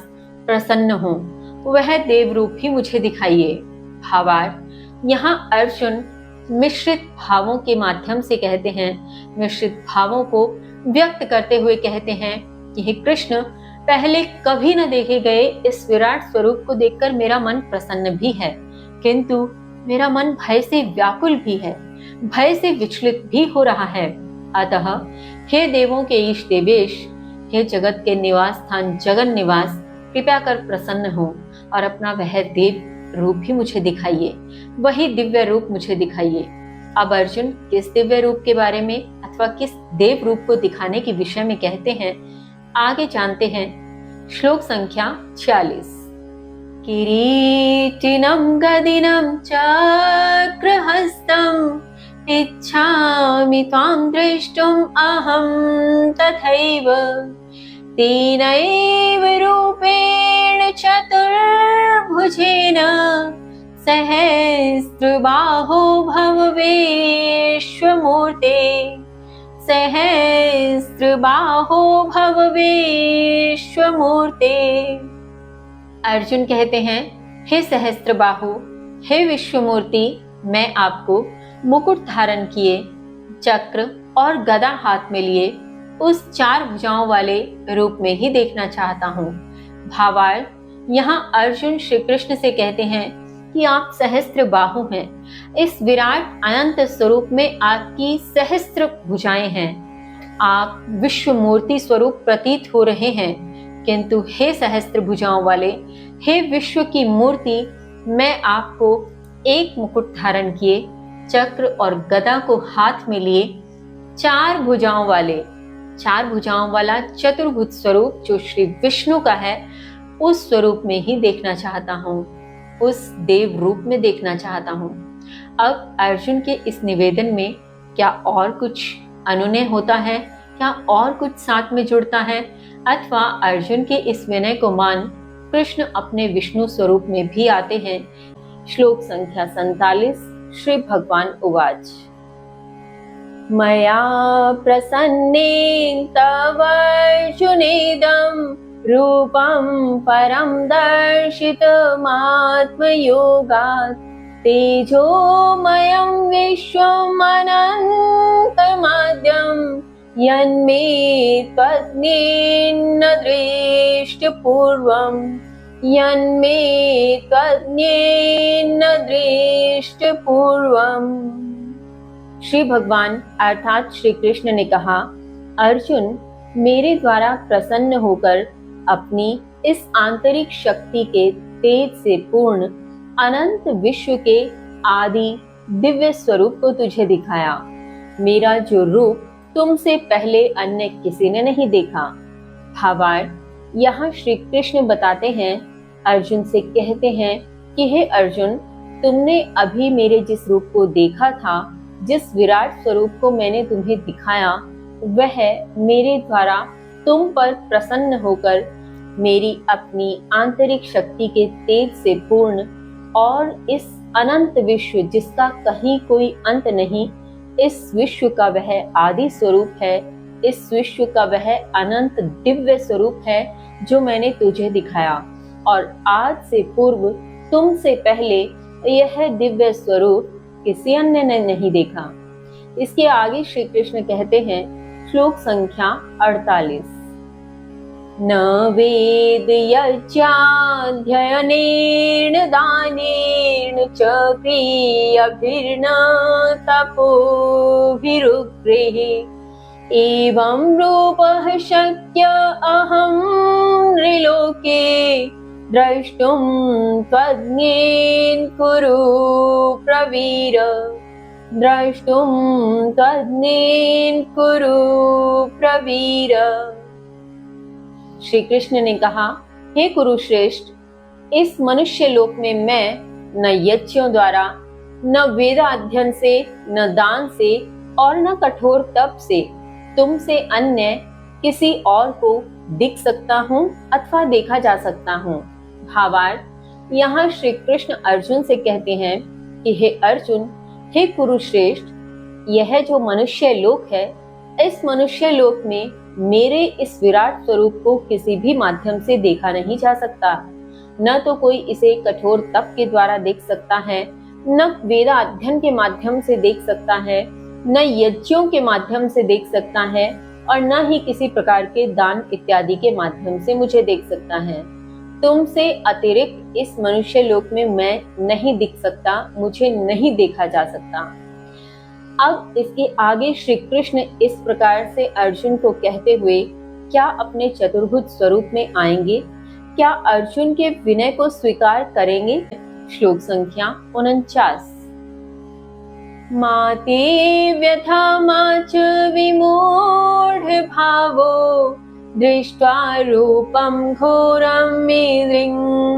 प्रसन्न हूँ, वह देव रूप ही मुझे दिखाइए। भावार्थ, यहाँ अर्जुन मिश्रित भावों के माध्यम से कहते हैं, मिश्रित भावों को व्यक्त करते हुए कहते हैं कि हे कृष्ण, पहले कभी न देखे गए इस विराट स्वरूप को देखकर मेरा मन प्रसन्न भी है, किंतु मेरा मन भय से व्याकुल भी है, भय से विचलित भी हो रहा है। अतः हे देवों के ईश देवेश, हे जगत के निवास स्थान जगन निवास, कृपया कर प्रसन्न हो और अपना वह देव रूप ही मुझे दिखाइए, वही दिव्य रूप मुझे दिखाइए। अब अर्जुन किस दिव्य रूप के बारे में अथवा किस देव रूप को दिखाने के विषय में कहते हैं, आगे जानते हैं। श्लोक संख्या 46। किरीटिनं गदिनं चक्रहस्तम् इच्छामि त्वां द्रष्टुम् अहं तथैव तेनैव रूपेण चतुर्भुजेन सहस्रबाहो भव विश्वमूर्ते सहस्रबाहो भव विश्वमूर्ते। अर्जुन कहते हैं, हे सहस्त्रबाहु, हे विश्वमूर्ति, मैं आपको मुकुट धारण किए, चक्र और गदा हाथ में लिए उस 4 भुजाओं वाले रूप में ही देखना चाहता हूँ। भावार्थ, यहाँ अर्जुन श्री कृष्ण से कहते हैं कि आप सहस्त्र बाहु हैं, इस विराट अनंत स्वरूप में आपकी सहस्त्र भुजाएं हैं, आप विश्व मूर्ति स्वरूप प्रतीत हो रहे हैं, किंतु हे सहस्त्र भुजाओं वाले, हे विश्व की मूर्ति, मैं आपको एक मुकुट धारण किए, चक्र और गदा को हाथ में लिए, 4 भुजाओं वाला चतुर्भुज स्वरूप जो श्री विष्णु का है, उस स्वरूप में ही देखना चाहता हूँ, उस देव रूप में देखना चाहता हूँ। अब अर्जुन के इस निवेदन में क्या और कुछ अनुनय होता है, क्या और कुछ साथ में जुड़ता है, अथवा अर्जुन के इस विनय को मान कृष्ण अपने विष्णु स्वरूप में भी आते हैं। श्लोक संख्या 47। श्री भगवान उवाच, मया प्रसन्नेन तव अर्जुनेदं रूपं परं दर्शितमात्मयोगात् तेजोमयं विश्वमनन्तमाद्यं यन्मे त्वन्नेन दृष्टपूर्वं यन्मे त्वन्येन दृष्टपूर्वम्। श्री भगवान अर्थात श्री कृष्ण ने कहा, अर्जुन, मेरे द्वारा प्रसन्न होकर अपनी इस आंतरिक शक्ति के तेज से पूर्ण अनंत विश्व के आदि दिव्य स्वरूप को तुझे दिखाया। मेरा जो रूप तुमसे पहले अन्य किसी ने नहीं देखा। भावार्थ, यहाँ श्री कृष्ण बताते हैं, अर्जुन से कहते हैं कि हे अर्जुन, तुमने अभी मेरे जिस रूप को देखा था, जिस विराट स्वरूप को मैंने तुम्हें दिखाया, वह मेरे द्वारा तुम पर प्रसन्न होकर मेरी अपनी आंतरिक शक्ति के तेज से पूर्ण और इस अनंत विश्व जिसका कहीं कोई अंत नहीं, इस विश्व का वह आदि स्वरूप है, इस विश्व का वह अनंत दिव्य स्वरूप है जो मैंने तुझे दिखाया। और आज से पूर्व तुमसे पहले यह दिव्य स्वरूप किसी अन्य ने नहीं देखा। इसके आगे श्री कृष्ण कहते हैं, श्लोक संख्या 48, न वेद यज्ञाध्ययनेन दानेन च क्रियाभिर्न तपोभिरुग्रैः एवं रूपः शक्य अहं नृलोके द्रष्टुं त्वज्ञेन कुरु प्रवीर। द्रष्टुं त्वज्ञेन कुरु प्रवीर। श्री कृष्ण ने कहा, हे कुरुश्रेष्ठ, इस मनुष्य लोक में मैं न यज्ञों द्वारा, न वेदाध्ययन से, न दान से और न कठोर तप से तुमसे अन्य किसी और को दिख सकता हूँ अथवा देखा जा सकता हूँ। भावार्थ, यहाँ श्री कृष्ण अर्जुन से कहते हैं कि हे अर्जुन, हे कुरुश्रेष्ठ, यह जो मनुष्य लोक है, इस मनुष्य लोक में मेरे इस विराट स्वरूप को किसी भी माध्यम से देखा नहीं जा सकता। न तो कोई इसे कठोर तप के द्वारा देख सकता है, न वेदाध्ययन के माध्यम से देख सकता है, न यज्ञों के माध्यम से देख सकता है और न ही किसी प्रकार के दान इत्यादि के माध्यम से मुझे देख सकता है। तुमसे अतिरिक्त इस मनुष्य लोक में मैं नहीं दिख सकता, मुझे नहीं देखा जा सकता। अब इसके आगे श्री कृष्ण इस प्रकार से अर्जुन को कहते हुए क्या अपने चतुर्भुज स्वरूप में आएंगे? क्या अर्जुन के विनय को स्वीकार करेंगे? श्लोक संख्या 49, माते व्यथा माच विमूढ़ भावो दृष्ट्वा रूपं घोरं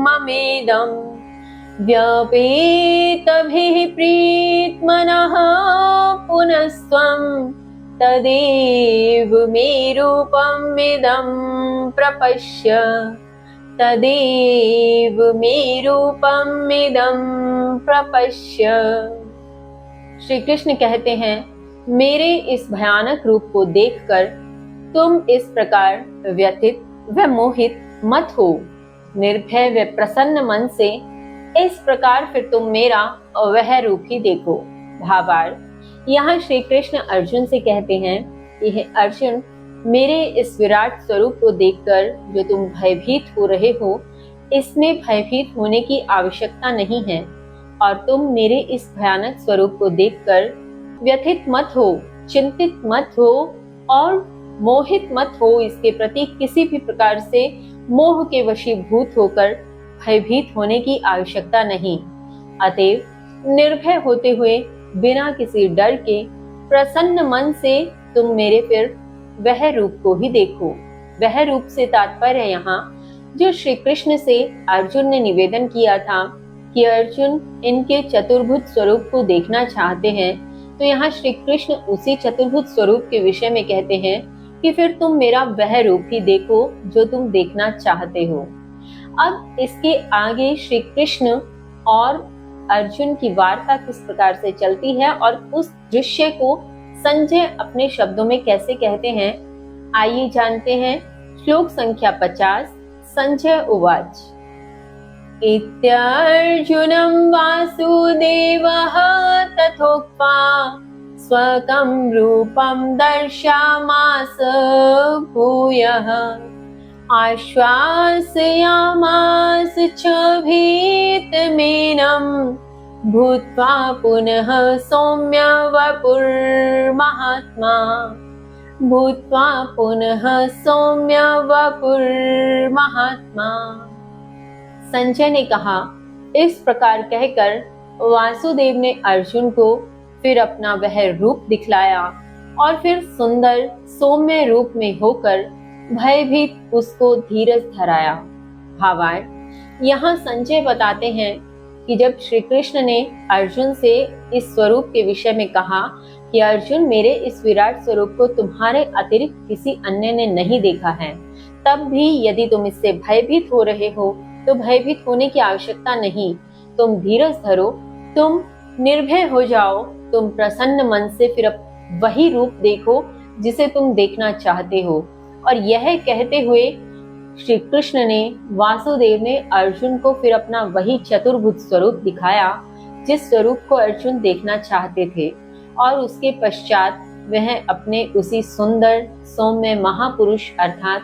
ममेदम् व्यपेतभिः प्रीतमनः पुनस्त्वं तदेव मे रूपमिदं प्रपश्य। तदेव मे रूपमिदं प्रपश्य। श्री कृष्ण कहते हैं, मेरे इस भयानक रूप को देखकर तुम इस प्रकार व्यथित व मोहित मत हो। निर्भय व प्रसन्न मन से इस प्रकार फिर तुम मेरा वह रूप ही देखो। भावार्थ, यहाँ श्री कृष्ण अर्जुन से कहते हैं कि हे अर्जुन, मेरे इस विराट स्वरूप को देखकर जो तुम भयभीत हो रहे हो, इसमें भयभीत होने की आवश्यकता नहीं है और तुम मेरे इस भयानक स्वरूप को देखकर व्यथित मत हो, चिंतित मत हो और मोहित मत हो। इसके प्रति किसी भी प्रकार से मोह के वशीभूत होकर भयभीत होने की आवश्यकता नहीं। अतएव निर्भय होते हुए बिना किसी डर के प्रसन्न मन से तुम मेरे फिर वह रूप को ही देखो। वह रूप से तात्पर्य यहाँ जो श्री कृष्ण से अर्जुन ने निवेदन किया था कि अर्जुन इनके चतुर्भुज स्वरूप को देखना चाहते हैं, तो यहाँ श्री कृष्ण उसी चतुर्भुज स्वरूप के विषय में कहते हैं कि फिर तुम मेरा वह रूप ही देखो जो तुम देखना चाहते हो। अब इसके आगे श्री कृष्ण और अर्जुन की वार्ता किस प्रकार से चलती है और उस दृश्य को संजय अपने शब्दों में कैसे कहते हैं, आइए जानते हैं। श्लोक संख्या 50, संजय उवाच, इत्यर्जुनं वासुदेवः तथोक्त्वा स्वकं रूपं दर्शयामास भूयः आश्वासयामास च भीतमेनं भूत्वा पुनः सौम्य वपुर्महात्मा भूत्वा पुनः सौम्य वपुर्महात्मा। संजय ने कहा, इस प्रकार कहकर वासुदेव ने अर्जुन को फिर अपना वह रूप दिखलाया और फिर सुंदर सौम्य रूप में होकर भयभीत उसको धीरज धराया। भावार्थ, यहाँ संजय बताते हैं कि जब श्री कृष्ण ने अर्जुन से इस स्वरूप के विषय में कहा कि अर्जुन, मेरे इस विराट स्वरूप को तुम्हारे अतिरिक्त किसी अन्य ने नहीं देखा है, तब भी यदि तुम इससे भयभीत हो रहे हो तो भयभीत होने की आवश्यकता नहीं। तुम धीरज धरो, तुम निर्भय हो जाओ, तुम प्रसन्न मन से फिर वही रूप देखो जिसे तुम देखना चाहते हो। और यह कहते हुए श्री कृष्ण ने, वासुदेव ने अर्जुन को फिर अपना वही चतुर्भुज स्वरूप दिखाया जिस स्वरूप को अर्जुन देखना चाहते थे। और उसके पश्चात वह अपने उसी सुंदर सौम्य महापुरुष अर्थात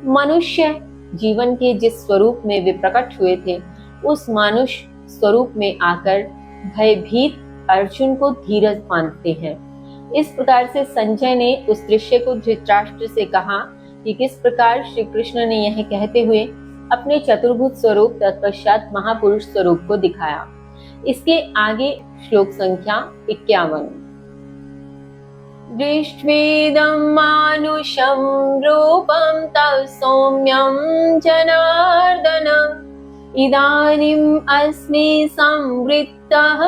मनुष्य जीवन के जिस स्वरूप में वे प्रकट हुए थे, उस मानुष स्वरूप में आकर भयभीत अर्जुन को धीरज बांधते हैं। इस प्रकार से संजय ने उस दृश्य को धृतराष्ट्र से कहा कि किस प्रकार श्री कृष्ण ने यह कहते हुए अपने चतुर्भुज स्वरूप तत्पश्चात महापुरुष स्वरूप को दिखाया। इसके आगे श्लोक संख्या 51। दृष्ट्वेदं मानुषं रूपं तव सौम्यं जनार्दन इदानीम् अस्मि संवृत्तः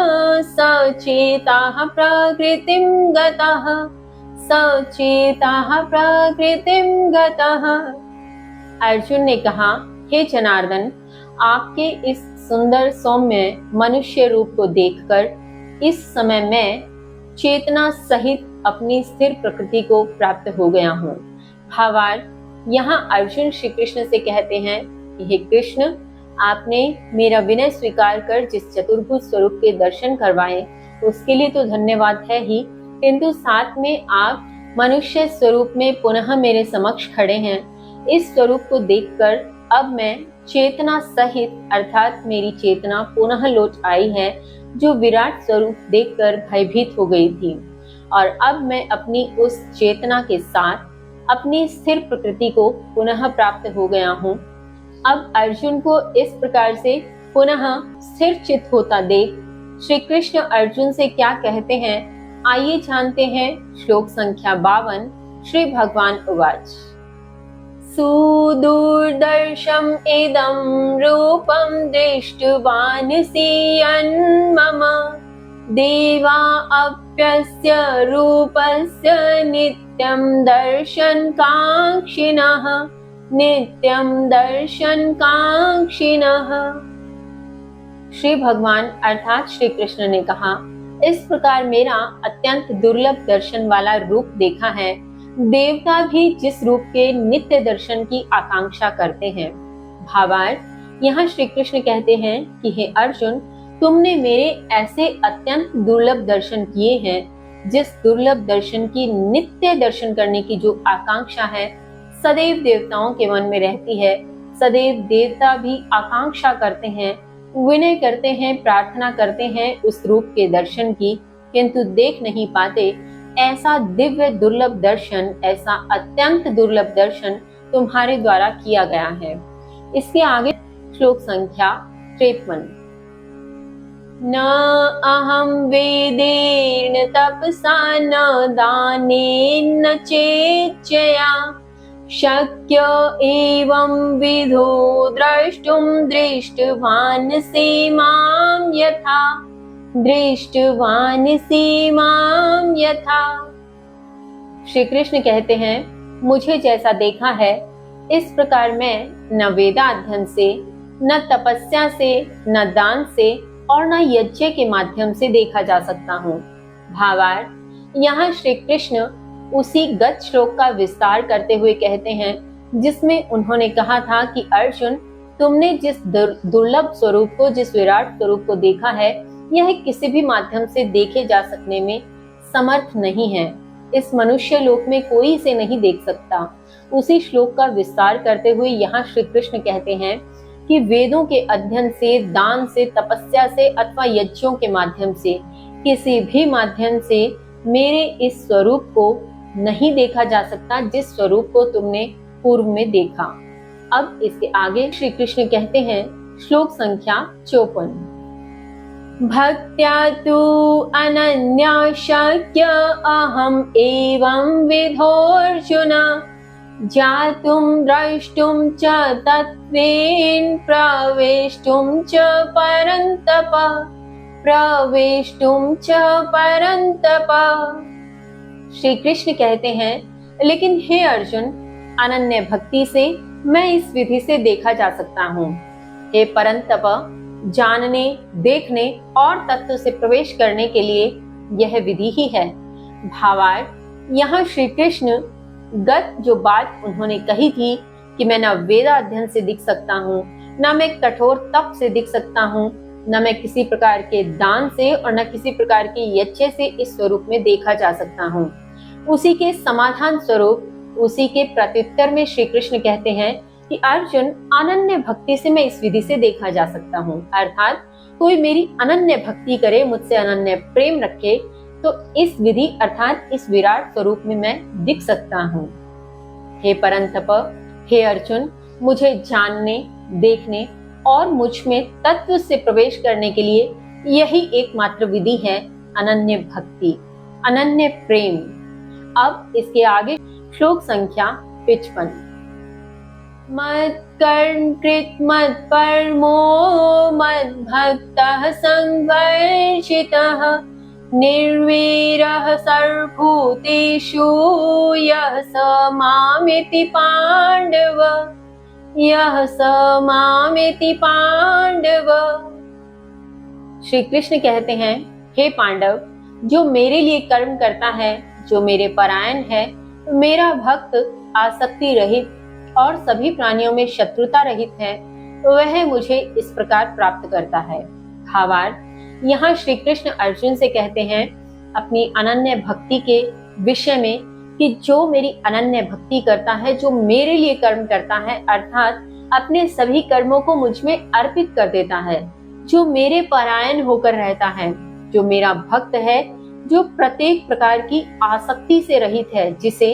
सचेतः प्रकृतिं गतः सचेतः प्रकृतिं गतः। अर्जुन ने कहा, हे जनार्दन, आपके इस सुंदर सौम्य मनुष्य रूप को देखकर इस समय मैं चेतना सहित अपनी स्थिर प्रकृति को प्राप्त हो गया हूँ। भावार्थ, यहाँ अर्जुन श्री कृष्ण से कहते हैं कि हे कृष्ण, आपने मेरा विनय स्वीकार कर जिस चतुर्भुज स्वरूप के दर्शन करवाए उसके लिए तो धन्यवाद है ही, किंतु साथ में आप मनुष्य स्वरूप में पुनः मेरे समक्ष खड़े हैं। इस स्वरूप को देखकर अब मैं चेतना सहित अर्थात मेरी चेतना पुनः लौट आई है, जो विराट स्वरूप देखकर भयभीत हो गई थी। और अब मैं अपनी उस चेतना के साथ अपनी स्थिर प्रकृति को पुनः प्राप्त हो गया हूँ। अब अर्जुन को इस प्रकार से पुनः स्थिर चित्त होता देख श्री कृष्ण अर्जुन से क्या कहते हैं, आइए जानते हैं। श्लोक संख्या 52। श्री भगवान उवाच, सुदुर्दर्शम इदं रूपम दृष्टवानसि मम देवा अप्यस्य रूपस्य नित्यं दर्शन कांक्षिणः नित्यं दर्शन कांक्षिणः। श्री भगवान अर्थात श्री कृष्ण ने कहा, इस प्रकार मेरा अत्यंत दुर्लभ दर्शन वाला रूप देखा है। देवता भी जिस रूप के नित्य दर्शन की आकांक्षा करते हैं। भावार्थ, यहाँ श्री कृष्ण कहते हैं कि हे अर्जुन, तुमने मेरे ऐसे अत्यंत दुर्लभ दर्शन किए हैं जिस दुर्लभ दर्शन की नित्य दर्शन करने की जो आकांक्षा है सदैव देवताओं के मन में रहती है। सदैव देवता भी आकांक्षा करते हैं, विनय करते हैं, प्रार्थना करते हैं उस रूप के दर्शन की, किंतु देख नहीं पाते। ऐसा दिव्य दुर्लभ दर्शन, ऐसा अत्यंत दुर्लभ दर्शन तुम्हारे द्वारा किया गया है। इसके आगे श्लोक संख्या 53। न अहं वेदेन तपसा न दानेन न चेच्चया शक्य एवं विधो द्रष्टुं दृष्टवानसि मां यथा। श्री कृष्ण कहते हैं, मुझे जैसा देखा है इस प्रकार मैं न वेदाध्ययन से, न तपस्या से, न दान से और न यज्ञ के माध्यम से देखा जा सकता हूँ। भावार्थ, यहाँ श्री कृष्ण उसी गत श्लोक का विस्तार करते हुए कहते हैं जिसमें उन्होंने कहा था कि अर्जुन, तुमने जिस दुर्लभ स्वरूप को, जिस विराट स्वरूप को देखा है, यह किसी भी माध्यम से देखे जा सकने में समर्थ नहीं है। इस मनुष्य लोक में कोई इसे नहीं देख सकता। उसी श्लोक का विस्तार करते हुए यहाँ श्री कृष्ण कहते हैं कि वेदों के अध्ययन से, दान से, तपस्या से अथवा यज्ञों के माध्यम से, किसी भी माध्यम से मेरे इस स्वरूप को नहीं देखा जा सकता जिस स्वरूप को तुमने पूर्व में देखा। अब इसके आगे श्री कृष्ण कहते हैं, श्लोक संख्या 54, भक्त्या तु अनन्या शक्य अहम एवं विधोऽर्जुन जातुं द्रष्टुं च तत्त्वेन प्रवेष्टुं च परन्तप श्री कृष्ण कहते हैं, लेकिन हे अर्जुन, अनन्य भक्ति से मैं इस विधि से देखा जा सकता हूँ। हे परंतप, जानने, देखने और तत्व से प्रवेश करने के लिए यह विधि ही है। भावार्थ, यहाँ श्री कृष्ण गत जो बात उन्होंने कही थी कि मैं न वेदाध्ययन से दिख सकता हूँ, न मैं कठोर तप से दिख सकता हूँ, न मैं किसी प्रकार के दान से और न किसी प्रकार के यज्ञ से इस स्वरूप में देखा जा सकता हूँ, उसी के समाधान स्वरूप, उसी के प्रत्युत्तर में श्री कृष्ण कहते हैं कि अर्जुन, अनन्य भक्ति से मैं इस विधि से देखा जा सकता हूँ। अर्थात कोई मेरी अनन्य भक्ति करे, मुझसे अनन्य प्रेम रखे, तो इस विधि अर्थात इस विराट स्वरूप में मैं दिख सकता हूँ। हे परंतप, हे अर्जुन, मुझे जानने, देखने और मुझ में तत्व से प्रवेश करने के लिए यही एकमात्र विधि है, अनन्य भक्ति, अनन्य प्रेम। अब इसके आगे श्लोक संख्या 55, मत्कर्म कृत मत्परमो मद्भक्तः संवर्जितः निर्वीरः सर्वभूतेषु यः स मामेति पांडव, यः स मामेति पांडव। श्री कृष्ण कहते हैं, हे पांडव, जो मेरे लिए कर्म करता है, जो मेरे परायण है, मेरा भक्त, आसक्ति रहित और सभी प्राणियों में शत्रुता रहित है, वह मुझे इस प्रकार प्राप्त करता है। भावार्थ, यहाँ श्री कृष्ण अर्जुन से कहते हैं अपनी अनन्य भक्ति के विषय में कि जो मेरी अनन्य भक्ति करता है, जो मेरे लिए कर्म करता है, अर्थात अपने सभी कर्मों को मुझ में अर्पित कर देता है, जो मेरे परायण होकर रहता है, जो मेरा भक्त है, जो प्रत्येक प्रकार की आसक्ति से रहित है, जिसे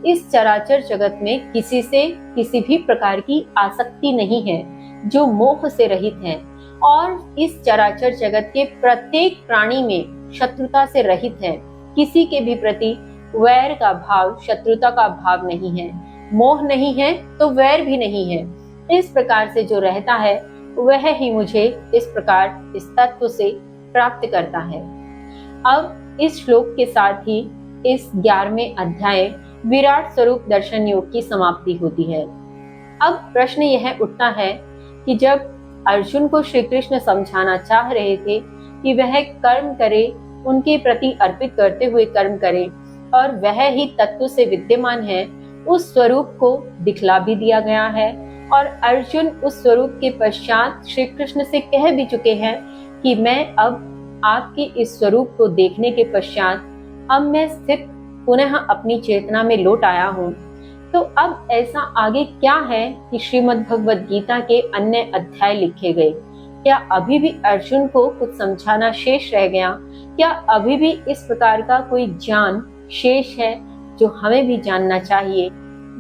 इस चराचर जगत में किसी से किसी भी प्रकार की आसक्ति नहीं है, जो मोह से रहित है और इस चराचर जगत के प्रत्येक प्राणी में शत्रुता से रहित है, किसी के भी प्रति वैर का भाव, शत्रुता का भाव नहीं है, मोह नहीं है तो वैर भी नहीं है। इस प्रकार से जो रहता है वह ही मुझे इस प्रकार इस तत्व से प्राप्त करता है। अब इस श्लोक के साथ ही इस 11वें अध्याय विराट स्वरूप दर्शन योग की समाप्ति होती है। अब प्रश्न यह उठता है कि जब अर्जुन को श्री कृष्ण समझाना चाह रहे थे कि वह कर्म करे, उनके प्रति अर्पित करते हुए कर्म करे और वह ही तत्व से विद्यमान है, उस स्वरूप को दिखला भी दिया गया है और अर्जुन उस स्वरूप के पश्चात श्री कृष्ण से कह भी चुके हैं कि मैं अब आपके इस स्वरूप को देखने के पश्चात अब मैं स्थित पुनः अपनी चेतना में लौट आया हूँ। तो अब ऐसा आगे क्या है कि श्रीमद् भगवद गीता के अन्य अध्याय लिखे गए? क्या अभी भी अर्जुन को कुछ समझाना शेष रह गया? क्या अभी भी इस प्रकार का कोई ज्ञान शेष है जो हमें भी जानना चाहिए?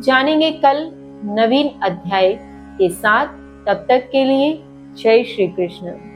जानेंगे कल नवीन अध्याय के साथ। तब तक के लिए जय श्री कृष्ण।